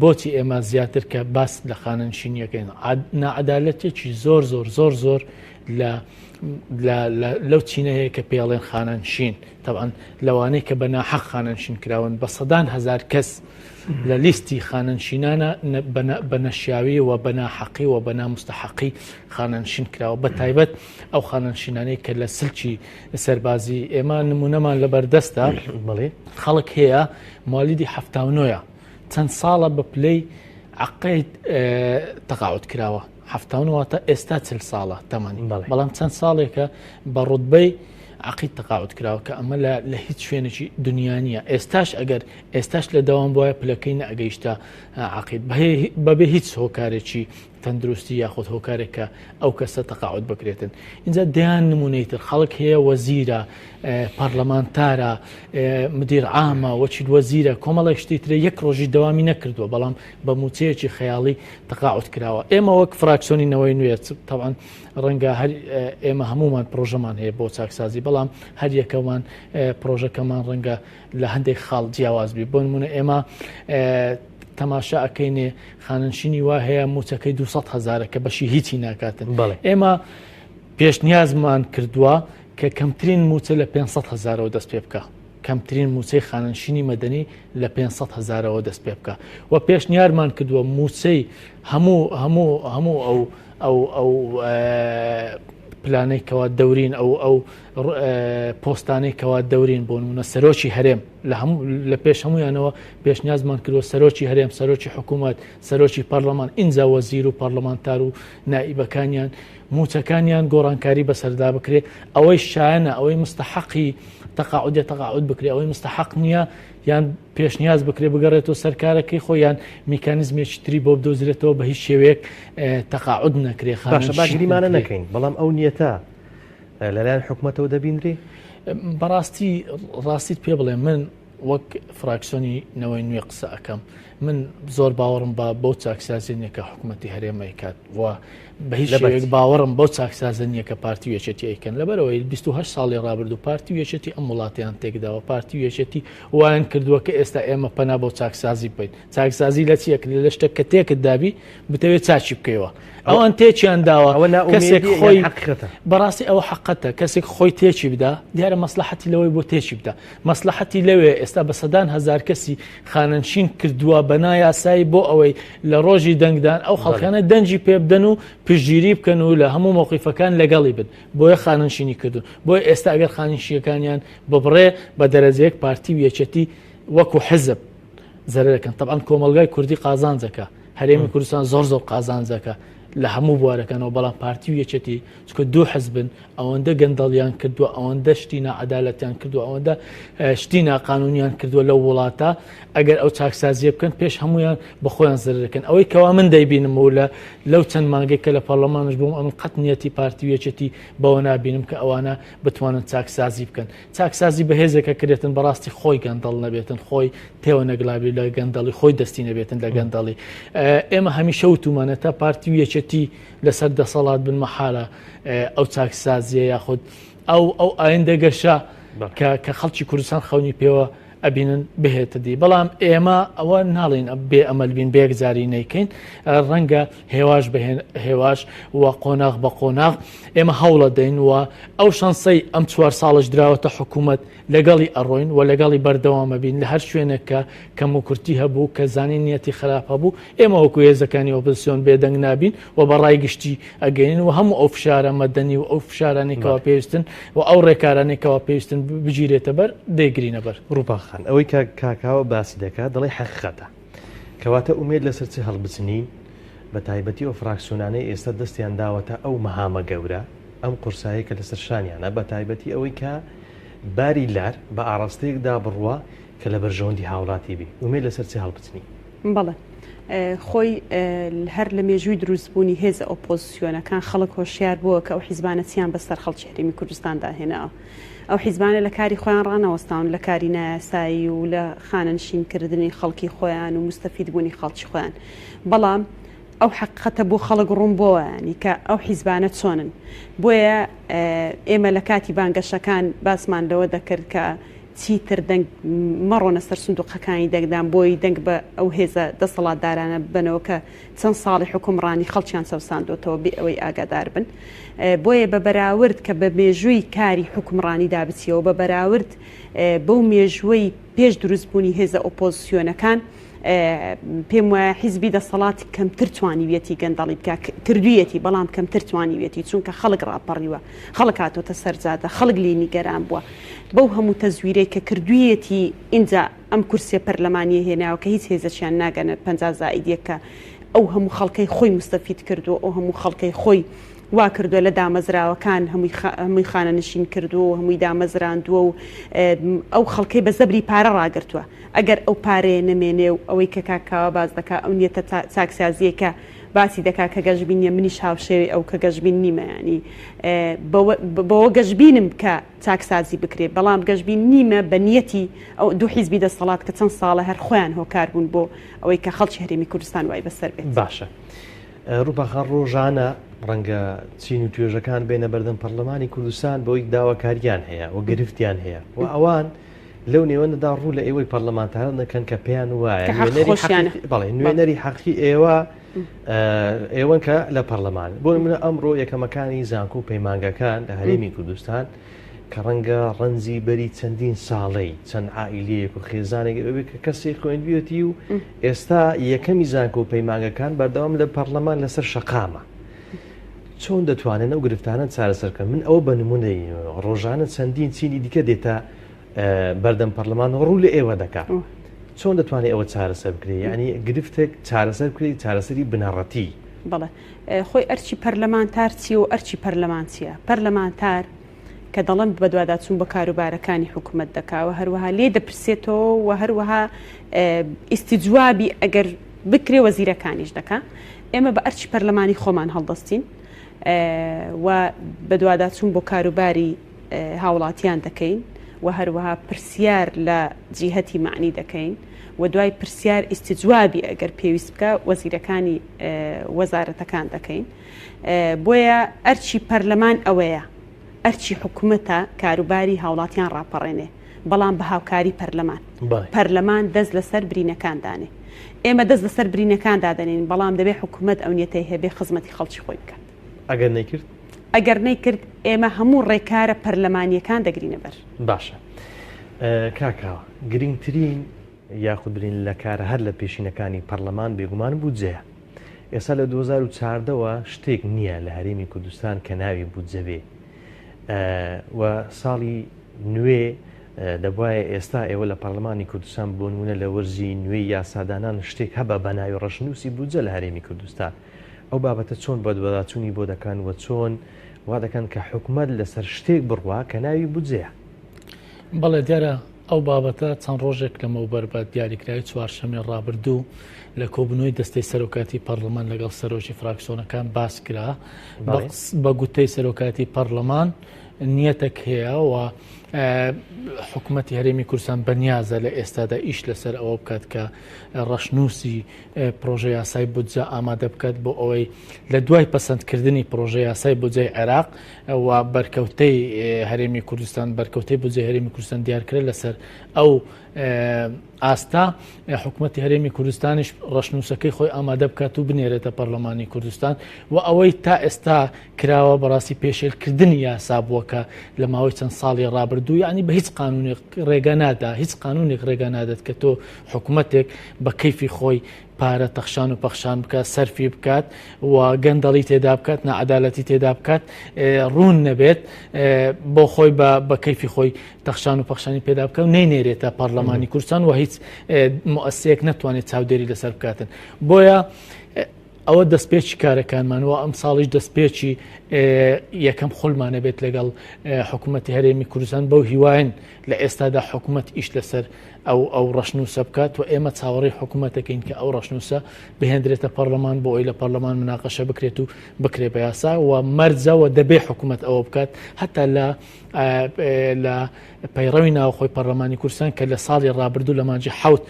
بۆچی ئێمە زیاتر کە باس لە خانەنشینیەکەین نائەدالەتێکی زۆر زۆر زۆر زۆر لەو چینەیە کە پێڵێن خانەنشین طبعاً لەوانەی کە بە ناحەق خانەنشین کراون بە سەدان هەزار کەس لە لیستی خانەنشینانە بە نەشیاوی و بە ناحەقی و بە نامستەحەقی خانەنشین کراوە بە تایبەت ئەو خانەنشینانەی کە لە سلکی سەربازی ئێمە نمونەمان لە بەردەستە خەڵک هەیە مالیدی 79 چەند ساڵە بە پلەی عەقەید تەقاعود کراوە 79 ئێستا 40 ساڵە تەمەنی بەڵام چەند ساڵێکە بە ڕوتبەی عەقید تەقاعود کراوە کە ئەمە لە هیچ شوێنێکی دنیا نییە ئێستاش ئەگەر ئێستاش لە دەوام بواە پلەکەی نەئەگەیشتە عەقید بەبێ هیچ هۆکارێکی تەندروستی یاخود هۆکارێکە ئەو کەسە تەقاعد بکرێتن اینجا دەیان نمونەیتر خەڵک هەیە وەزیرە پەرلەمانتارە مدیر عامە وەچیت وەزیرە کۆمەڵێک شتی ترە یەک ڕۆژی دەوامی نەکردووە بەڵام بە موچەیەکی خەیاڵی تەقاعد کراوە ئێمە وەک فراکسیۆنی نەوەی نوێ طبعاً ڕەنگە هەر ئێمە هەمومان پرۆژەمان هەیە بۆ چاکسازی بەڵام هەر یەکەمان پرۆژەکەمان ڕەنگە لە هەندێک خاڵ جیاواز بی بۆ نمونە ئێمە تەماشا ئەەکەینێ خاننشینی وا هەیە موچەکەی 200,000 کە بەشی هیچی ناکاتن ئێمە پێشنیازمان کردووە کە کەمترین موچە لە 500,000ەوە دەست پێ بکە کەمترین موچەی خاننشینی مەدەنی لە 500,000ەوە دەست پێ بکە و پێشنیارمان کردووە موچەی هەموو ئەو پلانەی کەوا دەورین ئەو پۆستانەی کەوا دەورین بۆ نمونە سەرۆکی هەرێم لە پێش هەمویانەوە پێشنیازمان کردووە سەرۆکی هەرێم سەرۆکی حکوومەت سەرۆکی پەرلەمان ئینجا وەزیر و پەرلەمانتار و نائیبەکانیان موچەکانیان گۆڕانکاری بەسەردا بکرێ ئەوەی شایەنە ئەوەی مستحقی تەقاعد بکرێ ئەوەی مستحق نییە یان پێشنیاز بکرێ بگەڕێتەوە سەرکارەکەی خۆیان میکانیزمێکی تری بۆ بدۆزرێتەوە بە هیچ شێوەیەک تەقاعد نەکرێ باگریمانە نەکەین بەڵام ئەو نیەتە لەلایەن حکوومەتەوە دەبینری ڕاستیت پێ بڵێ من وەک فراکسیۆنی نەوەی نوێ قسە ئەەکەم من زۆر باوەڕم بە بۆ چاکسازێنێکە حکوومەتی هەرێمە کات وە بە هیچ شێوەیەک باوەڕم بۆ چاکسازێنیەکە پارتی وێچێتی ئەیکەن لەبەرەوەی 28 ساڵی ڕابردوو پارتی وێچێتی ئەم وڵاتیان تێکداوە پارتی وێچێتی وایان کردووە کە ئێستا ئێمە پەنا بۆ چاکسازی بین چاکسازی لە چیەکرێت لە شتێک کە تێکت دابی بتەوێت چاچی بکەوە ئەوان تێکیان داوە کەسێک خۆی بەڕاستی ئەوە حقەتە کەسێک خۆی تێکی بدا دیارە مەسلحەتی لەوەی بۆ تێکی بدا مەسلحەتی لەوێ ئێستا بە سەدان هەزار کەسی خاننشین کردووە بەنا یاسایی بۆ ئەوەی لە ڕۆژی دەنگدان ئەو خەڵکانە دەنجی پێ بدەن و پشتگیری بکەن و لە هەموو موقیفەکان لەگەڵی بن بۆیە خاننشینی کردو بۆی ئێستا ئەگەر خاننشینەکانیان ببڕێ بە دەرەجەیەک پارتی وێچەتی وەکو حزب زەرەکەن طبعاً کۆمەلگای کوردی قازانجەکە هەرێمی کوردستان زۆر قازانجەکە لە هەموو بوارەکانەوە بەڵام پارتی وێچەتی چکە دوو حزبن ئەوەندە گەندەڵیان کردووە ئەوەندە شتی نەعەدالەتیان کردووە ئەوەندە شتی ناقانونیان کردووە لەو وڵاتە ئەگەر ئەو چاکسازیە بکەن پێش هەمویان بە خۆیان زەرەکەن ئەوەی کەوا من دەیبینم و لەو چەند مانگێک کە لە پەرلەمانش بووم ئەمن قەت نیەتی پارتی وێچەتی بەوە نابینم کە ئەوانە بتوانن چاکسازی بکەن چاکسازی بەهێزێکە کرێتن بەڕاستی خۆی گەندەڵ نەبێتن خۆی تێوە نەگلابی لە گەندەڵی خۆی دەستی نەبێتن لە گەندەڵی ئێمە هەمیشە وتومانە تا پارتی وێچەتی لەسەر دەسەڵات بن مەحالە ئەو چاکسازیە یاخود ئەو ئایندەگەشە کە خەڵکی کوردستان خەونی پێوە ئەبینن بهێتە دی بەڵام ئێمە ئەوە ناڵین بێ ئەمەل بین بێگزاری نەیکەین ڕەنگە هێواش بە هێواش و قۆناغ بە قۆناغ ئێمە هەوڵە دەین وە ئەو شانسەی ئەم 4 ساڵش دراوەتە حکوومەت لەگەڵی ئەڕۆین و لەگەڵی بەردەوامە بین لە هەر شوێنێکە کەم و کورتی هەبوو کە زانین نیەتی خراپ هەبوو ئێمە وەکو هێزەکانی ئۆپۆزیسیۆن بێدەنگ نابین و بە ڕای گشتی ئەگەین و هەموو ئەو فشارە مەدەنی و ئەو فشارانێکەوە پێویستن و ئەو ڕێکارانێکەوە پێویستن بگیرێتە بەر دەیگرینە بەر ڕووباخان ئەوەی کاکاوە باسی دەکات دەڵێ حەقیقەتە کەواتە ئومێد لەسەر چی هەڵبچنین بە تایبەتی ئەو فراکسیۆنانەی ئێستا دەستیان داوەتە ئەو مەهامە گەورە ئەم قورسایی کە لەسەر شانیانە بە تایبەتی ئەوەی کە باری لار بە ئاراستەیەکدا بڕوە کە لە بەرژەوەندی هاوڵاتی بی ومێ لەسەر چی هەڵبچنی بەڵێ خۆی هەر لە مێژووی دروستبوونی هێزە ئۆپۆزیسیۆنەکان خەڵک هۆشیار بووە کە ئەو حیزبانە چیان بەسەر خەڵکی هەرێمی کوردستاندا هێناوە ئەو حیزبانە لە کاری خۆیان ڕانەوەستان لە کاری نایاسایی و لە خاننشینکردنی خەڵکی خۆیان و مستەفیدبوونی خەڵکی خۆیان بەڵام ئەو حقیقەتە بۆ خەڵک ڕوون بۆوە ینی کە ئەو حیزبانە چۆنن بۆیە ئێمە لە کاتی بانگەشەکان باسمان لەوە دەکرد کە چیتر دەنگ مەڕۆنە سەر سندوقەکانی دەنگدان بۆی دەنگ بە ئەو هێزە دەسەڵاتدارانە بنەوە کە چەند ساڵی حکومڕانی خەڵکیان سەوساندۆتەوە بێ ئەوەی ئاگادار بن بۆیە بە بەراورد کە بە مێژووی کاری حکومڕانی دابچیەوە بە بەراورد بەو مێژوەی پێش دروستبوونی هێزە ئۆپۆزیسیۆنەکان پێم وایە حیزبی دەسەڵاتی کەمتر توانیوێتی گەندەڵی بکە کردوویەتی بەڵام کەمتر توانیوێتی چونکە خەڵک ڕاپەڕیوە خەڵک هاتۆتە سەرجادە خەڵک لێ نیگەران بووە بەو هەموو تەزویرێک کە کردوویەتی اینجا ئەم کورسیە پەرلەمانیە هێناوە کە هیچ هێزەشیان ناگەنە 50 زائیدیەکە ئەو هەموو خەڵکەی خۆی مستەفید کردو ئەو هەموو خەڵکەی خۆی وا کردووە لە دامەزراوەکان هەمووی خانە نشین کردو هەمووی دامەزراندووە و ئەو خەڵکەی بە زەبری پارە ڕاگرتووە ئەگەر ئەو پارەیە نەمێنێ و ئەوەی کە کاکاوە باز دەکا ئەو نیەتە چاکسازیەکە باسی دەکا کە گەشتبینیە منیش هاوشێوی ئەو کە گەشتبین نیمە ینی بەوە گەشتبینم کە چاکسازی بکرێت بەڵام گەشتبین نیمە بە نیەتی ئەو دوو حیزبی دەسەڵات کە چەند ساڵە هەر خۆیان هۆکار بوون بۆ ئەوەی کە خەڵکی هەرێمی کوردستان وای بەسەر بێت. باشە ڕووبەخان ڕۆژانە ڕەنگە چین و توێژەکان بێنە بەردەم پەرلەمانی کوردستان بۆی داواکاریان هەیە و گرفتیان هەیە و ئەوان لەو نێوەنەدا ڕوو لە ئێوەی پەرلەمانتاران دەکەن کە پێیان وایە نوێنەری حەقی ئێوە کە لە پەرلەمان بۆ منە ئەمڕۆ یەکەمەکانی زانکۆ و پەیمانگەکان لە هەرێمی کوردستان کە ڕەنگە ڕەنزی بەری چەندین ساڵەی چەند عائیلەیەک و خێزانێک بێت کە کەسێک خوێندبیەتی و ئێستا یەکەمی زانکۆ و پەیمانگەکان بەردەوام لە پەرلەمان لەسەر شەقامە چۆن دەتوانێت ئەو گرفتانە چارەسەرکەن من ئەوە بە نمونەی ڕۆژانە چەندین چینی دیکە دێتە بەردەم پەرلەمان ڕوو لە ئێوە دەکات چۆن دەتوانێت ئەوە چارەسەر بکرێت ینی گرفتێک چارەسەر بکرێت چارەسەری بنەڕەتی بەڵێ خۆی ئەرچی پەرلەمانتار چیە و ئەرچی پەرلەمان چیە پەرلەمانتار کە دەڵم بە دوواداچوون بە کاروبارەکانی حکوومەت دەکاوە هەروەها لێ دەپرسێتەوە و هەروەها ئیستیجوابی ئەگەر بکرێ وەزیرەکانیش دەکا ئێمە بە ئەرچی پەرلەمانی خۆمان هەڵدەستین و بە دوواداچوون بۆ کاروباری هاوڵاتیان دەکەین و هەروەها پرسیار لە جیهەتی معنی دەکەین و دوای پرسیار ئیستیجوابی ئەگەر پێویست بکە وەزیرەکانی وەزارەتەکان دەکەین بۆیە ئەرچی پەرلەمان ئەوەیە ئەرچی حکوومەتە کاروباری هاوڵاتیان ڕاپەڕێنێ بەڵام بە هاوکاری پەرلەمان پەرلەمان دەست لەسەر برینەکاندانێ ئێمە دەست لەسەر برینەکان دادەنین بەڵام دەبێت حکوومەت ئەونیەتەی هەبێ خزمەتی خەڵکی خۆی بکات ئەگەر نەیکرد ئێمە هەموو ڕێکارە پەرلەمانیەکان دەگرینە بەر باشە کاکاوە گرنگترین یاخود برین لە کارە هەر لە پێشینەکانی پەرلەمان بێگومان بودجەیە ئێستا لە 2014ەوە شتێک نییە لە هەرێمی کوردستان کە ناوی بودجەبێ و ساڵی نوێ دەبواە ئێستا ئێوە لە پەرلەمانی کوردستان بۆ نمونە لە وەرزی نوێی یاسادانان شتێک هەبە بە ناوی ڕەشنووسی بودجە لە هەرێمی کوردستان ئەو بابەتە چۆن بە دووەداچوونی بۆ دەکەن و چۆن وا دەکەن کە حکوومەت لەسەر شتێک بڕوا کە ناوی بودجەیە بەڵێ دیارە ئەو بابەتە چەند ڕۆژێک لەمەوبەر بە دیاریکراوی چوارشەمێ ڕابردوو لە کۆبنەوەی دەستەی سەرۆکاتی پەرلەمان لەگەڵ سەرۆکی فراکسیۆنەکان باس کرا بە گوتەی سەرۆکاتی پەرلەمان نیەتێک هەیە و حکوومەتی هەرێمی کوردستان بەنیازە لە ئێستادا ئیش لەسەر ئەوە بکات کە ڕەشنووسی پرۆژە یاسای بودجە ئامادە بکات بۆ ئەوەی لە دوای پەسەندکردنی پرۆژە یاسای بودجەی عێراق و بەرکەوتەی هەرێمی کوردستان بەرکەوتەی بودجەی هەرێمی کوردستان دیارکرێت لەسەر ئەو ئاستا حکوومەتی هەرێمی کوردستانیش ڕەشنووسەکەی خۆی ئامادە بکات و بنێرێتە پەرلەمانی کوردستان و ئەوەی تا ئێستا کراوە بەڕاستی پێشێلکردنی یاسا بووە کە لە ماوەی چەند ساڵی ڕابردوو یعنی بە هیچ قانونێک ڕێگە نادا هیچ قانونێک ڕێگە نادێت کە تۆ حکوومەتێک بە کەیفی خۆی پارە تەخشان و پەخشان بکات سەرفی بکات و گەندەڵی تێدا بکات نەعەدالەتی تێدا بکات ڕوون نەبێت بۆ خۆی بە کەیفی خۆی تەخشان و پەخشانی پێدا بکات و نەینێرێتە پەرلەمانی کوردستان و هیچ مؤسسەیەک نەتوانێت چاودێری لەسەر بکاتن بۆیە ئەوە دەستپێکی کارەکانمانەوە ئەم ساڵیش دەستپێکی یەکەم خۆلمانە بێت لەگەڵ حکوومەتی هەرێمی کوردستان بەو هیواین لە ئێستادا حکوومەت ئیش لەسەر ئەو ڕەشنووسە بکات و ئێمە چاوەڕێی حکوومەتەکەین کە ئەو ڕەشنووسە بهێنرێتە پەرلەمان بۆ ئەوی لە پەرلەمان مناقەشە بکرێت و بکرێ بە یاسا و مەرجەوە دەبێ حکوومەت ئەوە بکات هەتا لە پەیڕەوی ناوخۆی پەرلەمانی کوردستان کە لە ساڵی ڕابردوو لە مانجی حەوت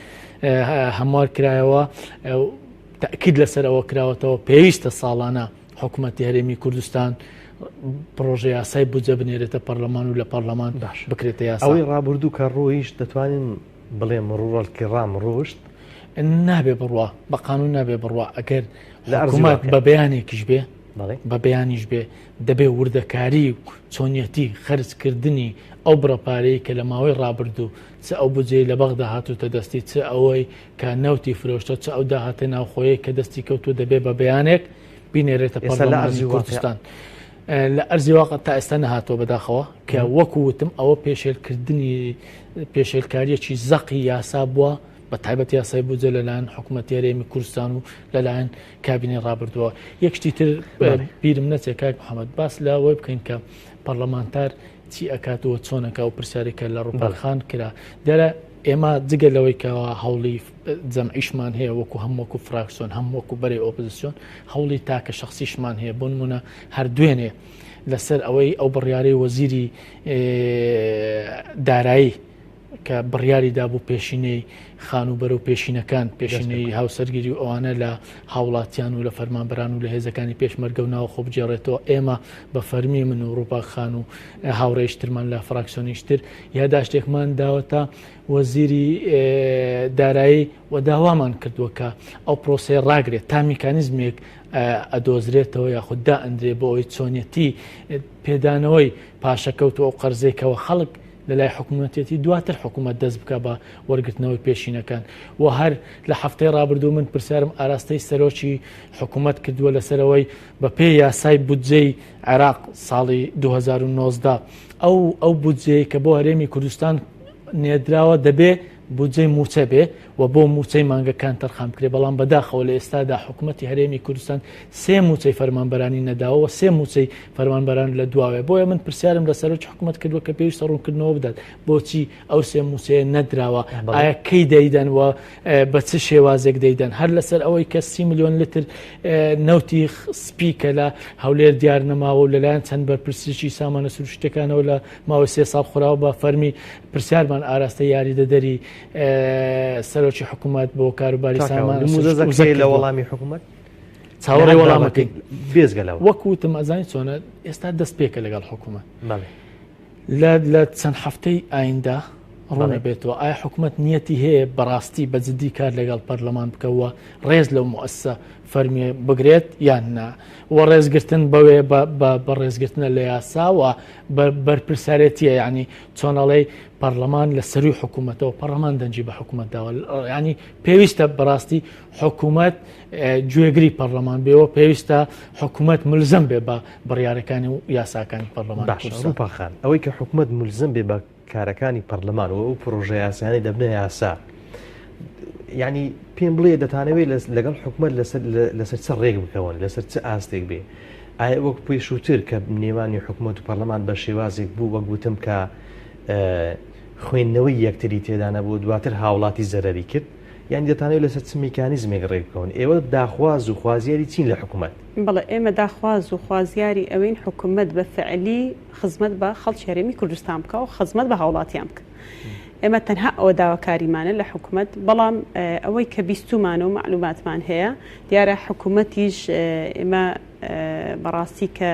هەموار کرایەوە تأکید لەسەر ئەوە کراوەتەوە پێویستە ساڵانە حکوومەتی هەرێمی کوردستان پرۆژە یاسای بودجە بنێرێتە پەرلەمان و لە پەرلەمان بکرێتە یاسا ئەوەی ڕابردوو کە ڕۆیشت دەتوانین بڵێم ڕوڕەڵکی ڕامڕۆشت نابێ بڕوا بە قانون نابێ بڕوا ئەگەر حکوومەت بە بەیانێکیش بێ بە بەیانیش بێ دەبێ وردەکاری و چۆنیەتی خەرجکردنی ئەو بڕەپارەی کە لە ماوەی ڕابردوو چ ئەو بودجەی لە بەغدا هاتووتە دەستی چ ئەوەی کە نەوتی فرۆشتە چ ئەو داهاتە ناوخۆیە کە دەستی کەوتو دەبێ بە بەیانێک بینێرێتە پەرلەمانی کوردستان لە ئەرزی واقع تا ئێستا نەهاتۆ بەداخەوە کە وەکو وتم ئەوە پێشێلکاریەکی زەقی یاسا بووە بە تایبەت یاسای بودجە لەلایەن حکوومەتی هەرێمی کوردستان و لەلایەن کابینەی ڕابردووە یەکشتی تر بیرم نەچێت کاک محەممەد باس لەوەی بکەین کە پەرلەمانتار چی ئەکاتەوە چۆنەکە و پرسیارێکە لە ڕووبەرخان کرا دیارە ئێمە جگە لەوەی کەەوە هەوڵی جەمعیشمان هەیە وەکو هەم وەکو فراکسیۆن هەم وەکو بەرەی ئۆپۆزیسیۆن هەوڵی تاکە شخصیشمان هەیە بۆ نمونە هەردوێنێ لەسەر ئەوەی ئەو بڕیارەی وەزیری دارایی کە بڕیاری دابوو پێشینەی خانوبەر و پێشینەکان پێشینەی هاوسەرگیری و ئەوانە لە هاوڵاتیان و لە فەرمانبەران و لە هێزەکانی پێشمەرگە و ناوە خۆ بجێڕێتەوە ئێمە بە فەرمی من و ڕووباک خان و هاوڕێشترمان لە فراکسیۆنیشتر یاداشتێکمان داوەتە وەزیری دارایی و داوامان کردووە کە ئەو پرۆسەیە ڕاگرێت تا میکانیزمێک ئەدۆزرێتەوە یاخوددا ئەندرێ بۆ ئەوی چۆنیەتی پێدانەوەی پاشەکەوت و ئەو قەرزێکەوە خەڵک لە لای حکوومەتێتی دواتر حکوومەت دەست بکە بە وەرگرتنەوەی پێشینەکان و هەر لە هەفتەی ڕابردوو من پرسیارم ئاراستەی سەرۆکی حکوومەت کردووە لەسەرەوەی بە پێی یاسای بودجەی عێراق ساڵی 2019 ئەو بودجەیە کە بۆ هەرێمی کوردستان نێدراوە دەبێ بودجەی موچە بێ و بۆ موچەی مانگەکان تەرخام کرێ بەڵام بەداخەوە لە ئێستادا حکوومەتی هەرێمی کوردستان 3 موچەی فەرمانبەرانی نەداوە 3 موچەی فەرمانبەران لە دواوێ بۆیە من پرسیارم لە سەرۆکی حکوومەت کردووە کە پێویستە ڕوونکردنەوە بدات بۆچی ئەو 3 موچەیە نەدراوە ئایا کەی دەیدەن و بە چ شێوازێک دەیدەن هەر لەسەر ئەوەی کە 30 میلیۆن لتر نەوتی سپیکە لە هەولێر دیار نەماوە و لەلایەن چەند بەرپرسیی سامانە سروشتەکانەوە لە ماوەی 3 ساڵ خۆراوە بە فەرمی پرسیارمان ئاراستە یاریدەدەری سەرۆکی حکوومەت بۆ کاروباری سامان لە وەڵامی حکوومەت چاوەڕێی وەڵامەکەی بێزگەلەوە وەکوتم ئەزانی چۆنە ئێستا دەست پێکە لەگەڵ حکوومەت لە چەند هەفتەی ئایندا ڕوونە بێتەوە ئایا حکوومەت نیەتی هەیە بەڕاستی بەجددی کار لەگەڵ پەرلەمان بکەوە ڕێز لەو مؤسسە فەرمی بگرێت یان نا و ڕێزگرتن بەوێ بە ڕێزگرتنە لە یاساوە بەرپرسارەتیە یعنی چۆنەڵێ پەرلەمان لە سەروی حکوومەتەوە پەرلەمان دەنجی بە حکوومەت داوە ینی پێویستە بەڕاستی حکوومەت گوێگری پەرلەمان بێەوە پێویستە حکوومەت ملزم بێ بە بڕیارەکانی و یاساکانی پەرلەمان ڕووپاخان ئەوەی کە حکوومەت ملزم بێ بە کارەکانی پەرلەمان و ئەو پرۆژە یاسانی دەبنە یاسا یعنی پێم بڵێ دەتانەوێت لەگەڵ حکوومەت لەسەر چ ڕێک بکەون لەسەر چه ئاستێک بێ ئایا وەک پێشووتر کە نێوانی حکوومەت و پەرلەمان بە شێوازێک بوو وەک گوتم کە خوێندنەوەی یەکتری تێدانە بۆ دواتر هاوڵاتی زەرەری کرد یان دەتانەوێت لەسەر چ میکانیزمێک ڕێک بکەون ئێوە داخواز و خوازیاری چین لە حکوومەت بەڵێ ئێمە داخواز و خوازیاری ئەوەین حکوومەت بە فعلی خزمەت بە خەڵکی هەرێمی کوردستان بکە و خزمەت بە هاوڵاتیان بکە ئێمە تەنها ئەوە داواکاریمانە لە حکوومەت بەڵام ئەوەی کە بیستومانە و معلوماتمان هەیە دیارە حکوومەتیش ئێمە بەڕاستی کە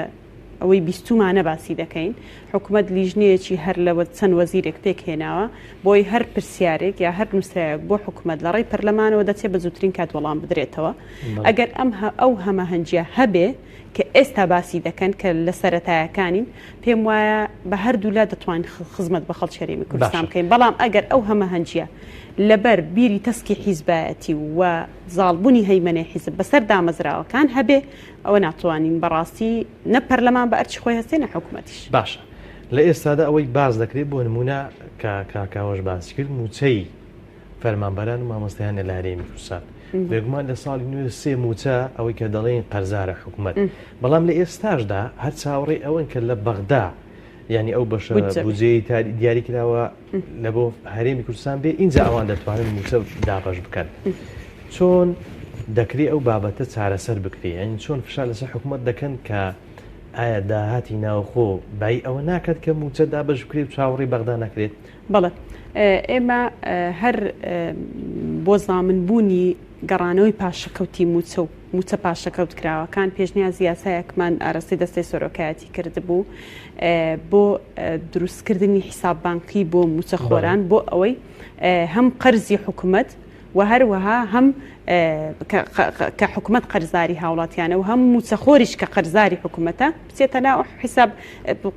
ئەوەی بیستومانە باسی دەکەین حکوومەت لیژنەیەکی هەر لەوە چەند وەزیرێک پێک هێناوە بۆی هەر پرسیارێک یا هەر نووسراوێک بۆ حکوومەت لە ڕێی پەرلەمانەوە دەچێت بە زووترین کات وەڵام بدرێتەوە ئەگەر ئەو هەمە هەنجە هەبێ کە ئێستا باسی دەکەن کە لە سەرەتایەکانین پێم وایە بە هەردوولا دەتوانین خزمەت بە خەڵکی هەرێمی کوردستان بکەین بەڵام ئەگەر ئەو هەمە هەنجە لەبەر بیری تەسکی حیزبایەتی و زاڵبوونی هەیمەنەی حیزب بەسەر دامەزراوەکان هەبێ ئەوە ناتوانین بەڕاستی نە پەرلەمان بە ئەرچی خۆی هەستێ نە حکوومەتیش باشە لە ئێستادا ئەوەی باز دەکرێت بۆ نمونە کاکاوەش باسی کرد موچەی فەرمانبەران و مامۆستایانە لە هەرێمی کوردستان بێگومان لە ساڵی 93 موچە ئەوەی کە دەڵێن قەرزارە حکوومەت بەڵام لە ئێستاشدا هەر چاوەڕێ ئەوەن کە لە بەغدا یعنی ئەو بەشە بودجەی دیاری کراوە لە بۆ هەرێمی کوردستان بێ اینجا ئەوان دەتوانن موچە دابەش بکەن چۆن دەکرێت ئەو بابەتە چارەسەر بکرێ یعنی چۆن فشار لەسەر حکوومەت دەکەن کە ئایا داهاتی ناوخۆ بای ئەوە ناکات کە موچە دابەش بکرێت و چاوەڕێی بەغدا نەکرێت بەڵێ ئێمە هەر بۆ زامنبوونی گەڕانەوەی پاشەکەوتی موچە پاشەکەوت کراوەکان پێشنیازی یاسایەکمان ئاراستی دەستەی سۆرۆکایەتی کردبوو بۆ دروستکردنی حیساب بانکی بۆ موچەخۆران بۆ ئەوەی هەم قەرزی حکوومەت و هەروەها هەم کە حکوومەت قەرزاری هاوڵاتیانە و هەم موچەخۆریش کە قەرزاری حکوومەتە بچێتە ناو حیساب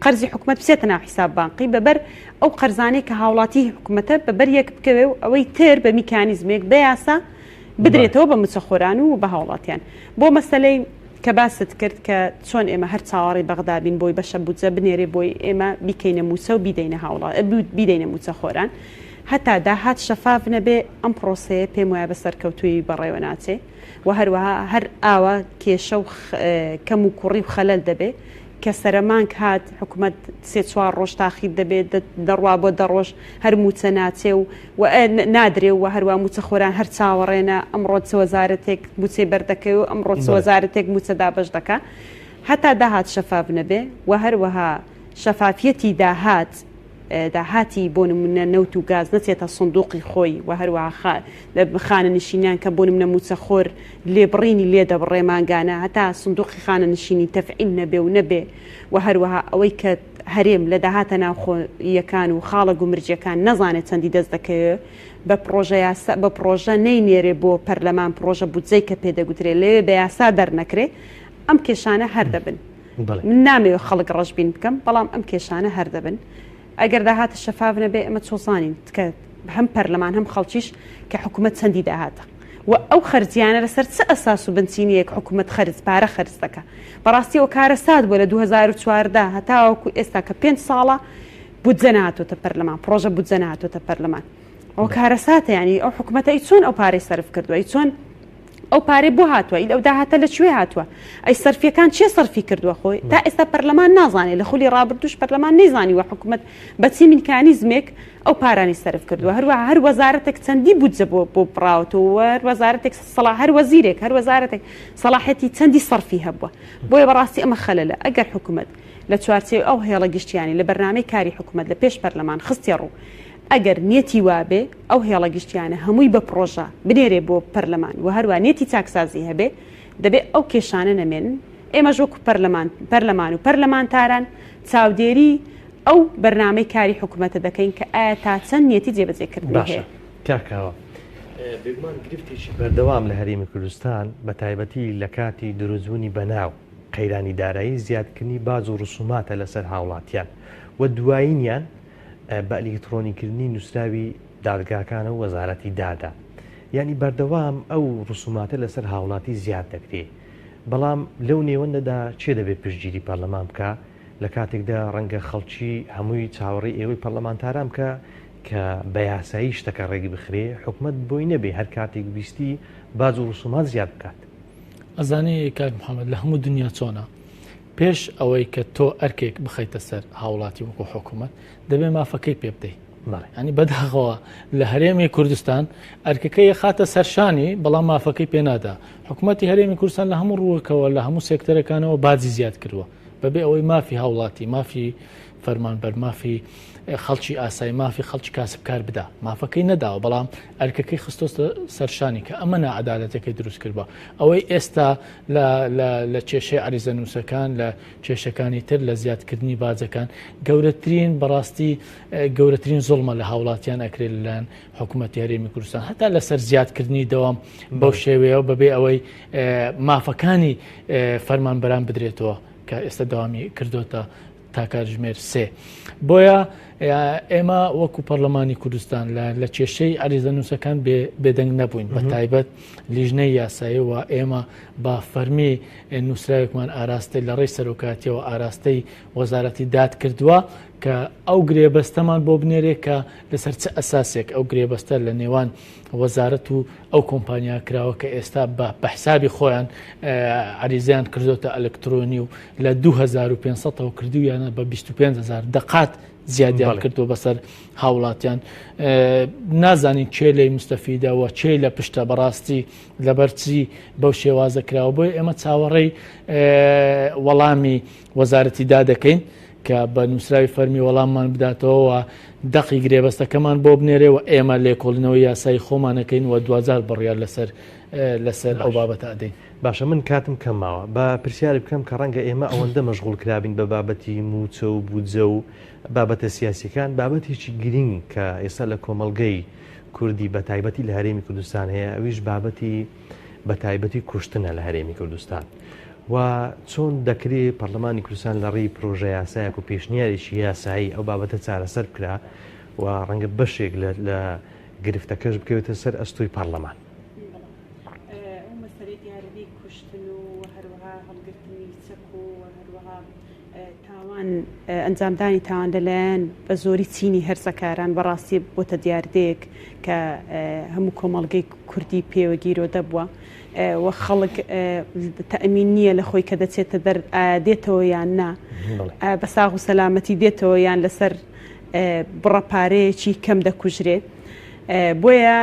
قەرزی حکوومەت بچێتە ناو حیساب بانکی بەبەر ئەو قەرزانەی کە هاوڵاتی حکوومەتە بەبەر یەک بکەوێ و ئەوەی تر بە میکانیزمێک بەیاسا بدرێتەوە بە موچەخۆران و بە هاوڵاتیان بۆ مەسەلەی کە باست کرد کە چۆن ئێمە هەر چاوەڕی بەغدا بین بۆی بەشە بودجە بنێرێ بۆی ئێمە بیکەینە موچە و بیدەینە هاوڵات بیدەینە موچەخۆران هەتا داهات شەفاف نەبێ ئەم پرۆسەیە پێم وایە بە سەرکەوتووی بەڕێوە ناچێ و هەروەها هەر ئاوە کێشە و کەم و کوڕی و خەلەل دەبێ کە سەرمانک هات حکوومەت سێ چوار ڕۆژ تاخیر دەبێت دەڕوا بۆ دەڕۆژ هەر موچە ناچێ و نادرێ و هەروە موچە خۆران هەر چاوەڕێنە ئەمڕۆ وەزارەتێک موچەی بەردەکەی و ئەمڕۆ وەزارەتێک موچە دابش دەکە هەتا داهات شەفاف نەبێ و هەروەها شەفافیەتی داهاتی بۆ نمونە نەوت و گاز نەچێتە سندوقی خۆی و هەروەها خانە نشینیان کە بۆ نمونە موچە خۆر لێبڕینی لێ دەبڕێ ماگانە هەتا سندوقی خانە نشینی تەفعیل نەبێ و نەبێ و هەروەها ئەوەی کە هەرێم لە داهاتە ناوخۆیەکان و خاڵە گومرجەکان نەزانێت چەندی دەست دەکەوێت بە پرۆژە نەینێرێ بۆ پەرلەمان پرۆژە بودجەی کە پێدەگوترێت لەوێ بە یاسا دەرنەکرێ ئەم کێشانە هەر دەبن من نامەوێت خەڵک ڕەشبین بکەم بەڵام ئەم کێشانە هەر دەبن ئەگەر داهاتە شەفاف نەبێ ئەمە چۆزانین کە هەم پەرلەمان هەم خەڵکیش کە حکوومەت چەندی داهاتە و ئەو خەرجیانە لەسەر چ ئەساس و بنچینەیەک حکوومەت پارە خەرج دەکە بەڕاستی ئەو کارە سات بووە لە 2014 هەتاوەکو ئێستا کە 5 ساڵە بودجە نهاتۆتە پەرلەمان پرۆژە بودجە نهاتۆتە پەرلەمان ئەو کارە ساتە ینی ئەو حکوومەتە چۆن ئەو پارەی سەرف کردووە چۆن ئەو پارەی بۆ هاتووە ئەو داهاتە لەکوێ هاتووە ئەی سەرفیەکان چێ سەرفی کردووە خۆی تا ئێستا پەرلەمان نازانێت لە خولی ڕابردوش پەرلەمان نەیزانی وە حکوومەت بەچی میکانیزمێک ئەو پارانی سەرف کردووە هەر وەزارەتێک چەندی بودجە بۆ پراوتەوە وەزارەتێک هەر وەزیرێک هەر وەزارەتێک سەلاحەتی چەندی سەرفی هەبووە بۆیە بەڕاستی ئەمە خەلەلە ئەگەر حکوومەت لە چوارچێ ئەو هێڵە گشتیانی لە بەرنامەی کاری حکوومەت لە پێش پەرلەمان خستی ڕوو ئەگەر نیەتی وابێ ئەو هێڵە گشتیانە هەمووی بە پرۆژە بنێرێ بۆ پەرلەمان و هەروە نیەتی چاکسازی هەبێ دەبێت ئەو کێشانە نەمێنن ئێمە ژۆک پەرلەمان و پەرلەمانتاران چاودێری ئەو بەرنامەی کاری حکوومەتە دەکەین کە ئایا تا چەند نیەتی جێبەجێکردن هەیە کاکاوە بێگومان گرفتێکی بەردەوام لە هەرێمی کوردستان بە تایبەتی لە کاتی دروستبوونی بەناو قەیرانی دارایی زیادکردنی باج و ڕسوماتە لەسەر هاوڵاتیان و دوایینیان بە ئەلکترۆنیکردنی نووسراوی دادگاکانە و وەزارەتی دادا ینی بەردەوام ئەو ڕسوماتە لەسەر هاوڵاتی زیاد دەکرێت بەڵام لەو نێوەندەدا چێ دەبێت پشتگیری پەرلەمان بکە لە کاتێکدا ڕەنگە خەڵکی هەمووی چاوەڕێی ئێوەی پەرلەمانتاران بکە کە بە یاسایی شتەکە ڕێگی بخرێ حکوومەت بۆی نەبێ هەر کاتێک بیستی باج و ڕسومات زیاد بکات ئەزانەیە کاک محەممەد لە هەموو دنیا چۆنە پێش ئەوەی کە تۆ ئەرکێک بخەیتە سەر هاوڵاتی وەکو حکوومەت دەبێ مافەکەی پێ بدەیت ینی بەداغەوە لە هەرێمی کوردستان ئەرکەکەی خاتە سەرشانی بەڵام مافەکەی پێنادا حکوومەتی هەرێمی کوردستان لە هەموو ڕووەکەوە لە هەموو سێکتەرەکانەوە باجی زیاد کردووە بەبێ ئەوەی مافی هاوڵاتی مافی فەرمانبەر مافی خەڵکی ئاسایی مافی خەڵکی کاسبکار بدا مافەکەی نەداوە بەڵام ئەرکەکەی خستۆستە سەرشانی کە ئەمە نەعەدالەتەکەی دروست کردووە ئەوەی ئێستا لە کێشەی عەریزە نووسەکان لە کێشەکانی تر لە زیادکردنی باجەکان گەورەترین بەڕاستی گەورەترین زوڵمە لە هاوڵاتیان ئەکرێت لەلایەن حکوومەتی هەرێمی کوردستان هەتا لەسەر زیادکردنی دەوام بەو شێوەیەوە بەبێ ئەوەی مافەکانی فەرمانبەران بدرێتەوە کە ئێستا داوامی کردوتە تا کاتژمێر 3 بۆیە ئێمە وەکو پەرلەمانی کوردستان لە کێشەی عەریزە نووسەکان بێدەنگ نەبووین بە تایبەت لیژنەی یاساییەوە ئێمە با فەرمی نووسراوێکمان ئاراستەی لە ڕێی سەرۆکاتیەوە ئاراستەی وەزارەتی داد کردووە کە ئەو گرێبەستەمان بۆ بنێرێ کە لەسەر چه ئەساسێک ئەو گرێبەستە لە نێوان وەزارەت و ئەو کۆمپانیا کراوە کە ئێستا بە حسابی خۆیان عەریزیان کردوتە ئەلکترۆنی و لە 2500ەوە کردویانە بە 25,000 دقات زیادیان کردو بەسەر هاوڵاتیان نازانین چێ لی مستەفیدەوە چێ لە پشتە بەڕاستی لەبەرچی بەو شێوازە کراوە بۆی ئێمە چاوەڕێی وەڵامی وەزارەتی دادەکەین کە بە نووسراوی فەرمی وەڵاممان بداتەوە دەقی گرێبەستەکەمان بۆ بنێرێەوە ئێمە لێکۆڵنەوەی یاسایی خۆمانەکەین و دوزار بڕیار لەسەر ئەو بابەتە ئەدەین باشە من کاتم کەماوە بە پرسیاری بکەم کە ڕەنگە ئێمە ئەوەندە مەشغوڵ کرابین بە بابەتی موچە و بودجە و بابەتە سیاسیەکان بابەتێکی گرنگ کە ئێستا لە کۆمەڵگەی کوردی بە تایبەتی لە هەرێمی کوردستان هەیە ئەویش بابەتی بە تایبەتی کوشتنە لە هەرێمی کوردستان و چۆن دەکرێت پەرلەمانی کوردستان لە ڕێی پرۆژە یاسایەک و پێشنیارێکی یاسایی ئەو بابەتە چارەسەر بکرا و ڕەنگە بەشێک لە گرفتەکەش بکەوێتە سەر ئەستۆی پەرلەمان تاوان ئەنجامدانی تاوان لەلایەن بە زۆری چینی هەرزەکاران بەڕاستی بۆتە دیاردەیەک کە هەموو کۆمەڵگەی کوردی پێوەگیرۆ دەبووە و خەڵک تەئمین نییە لە خۆی کە دەچێتە دەر دێتەوە یان نا بە ساغ و سەلامەتی دێتەوە یان لەسەر بڕەپارەیەکی کەم دەکوژرێ. بۆیە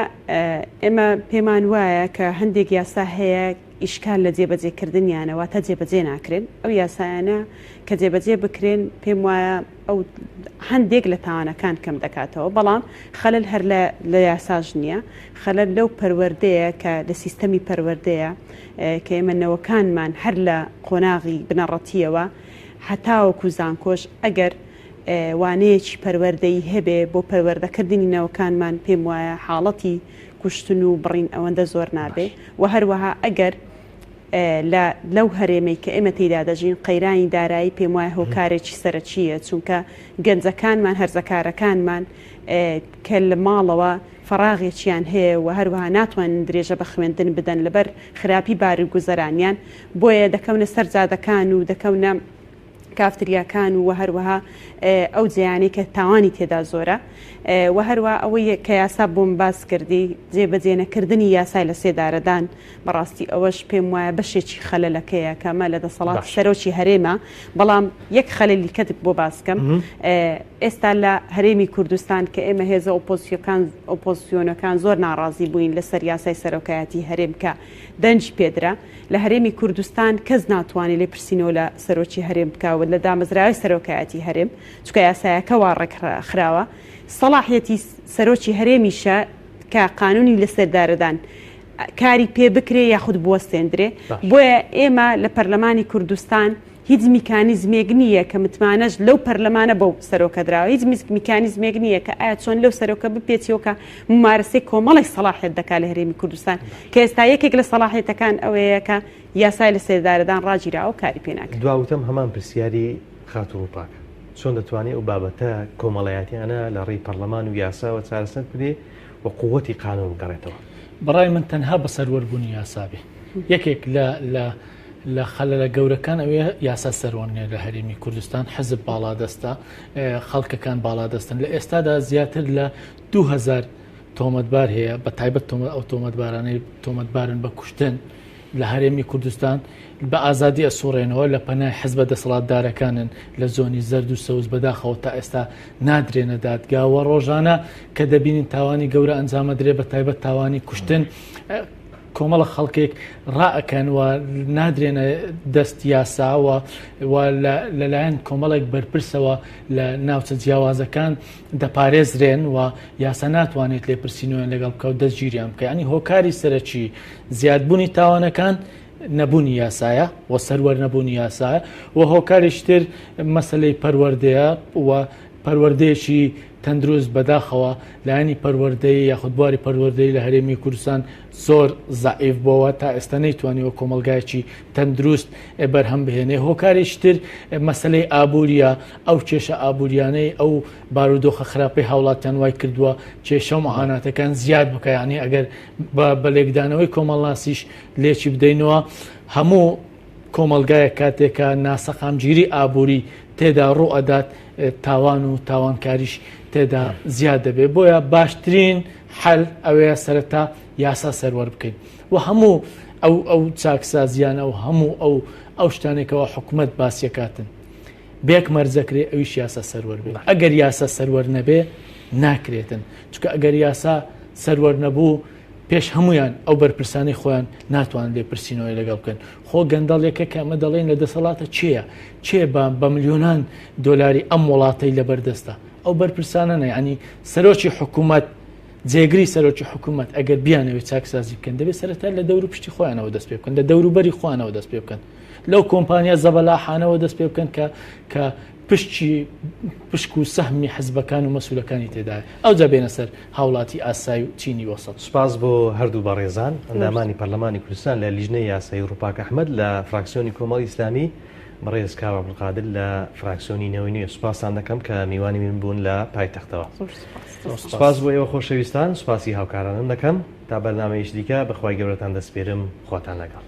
ئێمە پێمان وایە کە هەندێک یاسا هەیە ئیشکال لە جێبەجێکردنیانەوە تا جێبەجێ ناکرێن. ئەو یاسایانە کە جێبەجێ بکرێن پێم وایە ئەو هەندێک لە تاوانەکان کەم دەکاتەوە، بەڵام خەلل هەر لە یاساژ نییە، خەلل لەو پەروەردەیە کە لە سیستەمی پەروەردەیە کە ئێمە نەوەکانمان هەر لە قۆناغی بنەڕەتیەوە هەتاوەکو زانکۆش ئەگەر وانەیەکی پەروەردەی هەبێ بۆ پەروەردەکردنی نەوەکانمان پێم وایە حاڵەتی کوشتن و بڕین ئەوەندە زۆر نابێ و هەروەها ئەگەر لەو هەرێمەی کە ئێمە تێدا دەژین قەیرانی دارایی پێم وایە هۆکارێکی سەرەکیە، چونکە گەنجەکانمان هەرزەکارەکانمان کە لە ماڵەوە فەراغێکیان هەیە و هەروەها ناتوانن درێژە بە خوێندن بدەن لەبەر خراپی باری گوزەرانیان، بۆیە دەکەونە سەرجادەکان و دەکەونە کافتریاکان و هەروەها ئەو جیانەی کە تاوانی تێدا زۆرە و هەروە ئەوەی کە یاسا بۆم باس کردی جێبەجێنەکردنی یاسای لە سێدارەدان بەڕاستی ئەوەش پێم وایە بەشێکی خەلەلەکەیە کەمە لە دەسەڵات سەرۆکی هەرێمە، بەڵام یەک خەلەلی کەت بۆ باسکەم ئێستا لە هەرێمی کوردستان کە ئێمە هێزە ئۆپۆزیۆنەکان زۆر ناڕازی بووین لەسەر یاسای سەرۆکایەتی هەرێم کە دەنج پێدرا لە هەرێمی کوردستان کەس ناتوانێت لێ پرسینەوە لە سەرۆکی هەرێم بکەوە لە دامەزراوی سەرۆکایەتی هەرێم، چونکە یاسایەکە وا ڕێکخراوە سەڵاحیەتی سەرۆکی هەرێمیشە کە قانونی لەسەردارەدان کاری پێ بکرێ یاخود بوەستێندرێ. بۆیە ئێمە لە پەرلەمانی کوردستان هیچ میکانیزمێک نییە کە متمانەش لەو پەرلەمانە بەو سەرۆکە درراوە، هیچ میکانیزمێک نییە کە ئایا چۆن لەو سەرۆکە بپێچیەوە ممارسەی کۆمەڵی سەڵاحیەت دەکات لە هەرێمی کوردستان کە ئێستا یەکێک لە سەڵاحیەتەکان ئەوەیە کە یاسای لە سێدارەدان ڕاگیراوە کاری پێ ناکرێت. دواوتەم هەمان پرسیاری خاتوڕووپاکە چۆن دەتوانێت ئەو بابەتە کۆمەڵایەتیانە لە ڕێی پەرلەمان و یاساوە چارەسەر بدێ و قووەتی قانون بگەڕێتەوە. بەڕای من تەنها بە سەروەربوونی یاسابێ یەکێک لە خەلەلە گەورەکان ئەوێ یاسا سەروەرنێ لە هەرێمی کوردستان حزب باڵادەستە خەڵکەکان باڵادەستن لە ئێستادا زیاتر لە 2000 تۆمەتبار هەیە بە تایبەت ئەو تۆمەتبارانەی تۆمەتبارن بە کوشتن لە هەرێمی کوردستان بە ئازادی ئەسوڕێنەوە لە پەنای حزبە دەسەڵاتدارەکانن لە زۆنی زەرد و سەوز بەداخەوە تا ئێستا نادرێنە دادگاوە ڕۆژانە کە دەبینین تاوانی گەورە ئەنجامە درێ بە تایبەت تاوانی کوشتن کۆمەڵە خەڵکێک ڕائەکەن و نادرێنە دەست یاساوە و لەلایەن کۆمەڵێک بەرپرسەوە لە ناوچە جیاوازەکان دەپارێزرێن و یاسا ناتوانێت لێپرسینەوە لەگەڵ بکە و دەستگیریان بکە. ینی هۆکاری سەرەکی زیادبوونی تاوانەکان نەبوونی یاسایە و سەروەر نەبوونی یاسایە و هۆکاریش تر مەسلەی پەروەردەیە و پەروەردەیەکی تەندروست بەداخەوە لایەنی پەروەردەی یاخود بواری پەروەردەی لە هەرێمی کوردستان زۆر زائیف بووە تا ئێستا نەیتوانیوە کۆمەلگایەکی تەندروست بەرهەم بهێنێ. هۆکاریش تر مەسلەی ئابووریە ئەو کێشە ئابووریانەی ئەو بارودۆخە خراپەی هاوڵاتیان وای کردووە کێشە و مەهاناتەکان زیاد بکە، یعنی ئەگەر بە لێکدانەوەی کۆمەڵناسیش لێکی بدەینەوە هەموو کۆمەلگایە کاتێکە ناسەقامگیری ئابووری تێدا ڕوو ئەدات تاوان و تاوانکاریش تێدا زیاد دەبێت. بۆیە باشترین حل ئەوەیە سەرەتا یاسا سەروەر بکەین و هەموو ئەو چاکسازیانە و هەموو ئەو شتانێکەوە حکوومەت باسیەکاتن بێک مەرجەکرێ ئەویش یاسا سەروەر بێت. ئەگەر یاسا سەروەر نەبێ ناکرێتن، چونکە ئەگەر یاسا سەروەر نەبوو پێش هەمویان ئەو بەرپرسانی خۆیان ناتوانن لێپرسینەوەی لەگەڵ بکەن. خۆ گەندەڵێکە کە ئەمە دەڵێن لە دەسەڵاتە چێ بە ملیۆنان دۆلاری ئەم وڵاتەی لەبەردەستە ئەو بەرپرسانە ینی سەرۆکی حکوومەت جێگری سەرۆکی حکوومەت ئەگەر بیانەوەی چاکسازی بکەن دەبێت سەرەتا لە دەور و پشتی خۆیانەوە دەست پێ بکەن، لە دەوروبەری خۆیانەوە دەست پێ بکەن، لەو کۆمپانیا زەبەلاحانەوە دەست پێ بکەن کە پشک و سەهمی حزبەکان و مەسوولەکانی تێدایە ئەو جا بێنە سەر هاوڵاتی ئاسایی و چینی وەسەد. سوپاس بۆ هەردوو بەڕێزان ئەندامانی پەرلەمانی کوردستان لە لیژنەی یاسایی ڕووپاک ئەحمەد لە فراکسیۆنی کۆمەڵی ئیسلامی بەڕێز کاوە عەبدولقادر لە فراکسیۆنی نەوەی نوێ سوپاسان دەکەم کە میوانی من بوون لە پایتەختەوە. سوپاس بۆ ئێوە خۆشەویستان، سوپاسی هاوکارانم دەکەم تا بەرنامەیەش دیکە بەخوای گەورەتان دەسپێرم، خواتان لەگەڵ.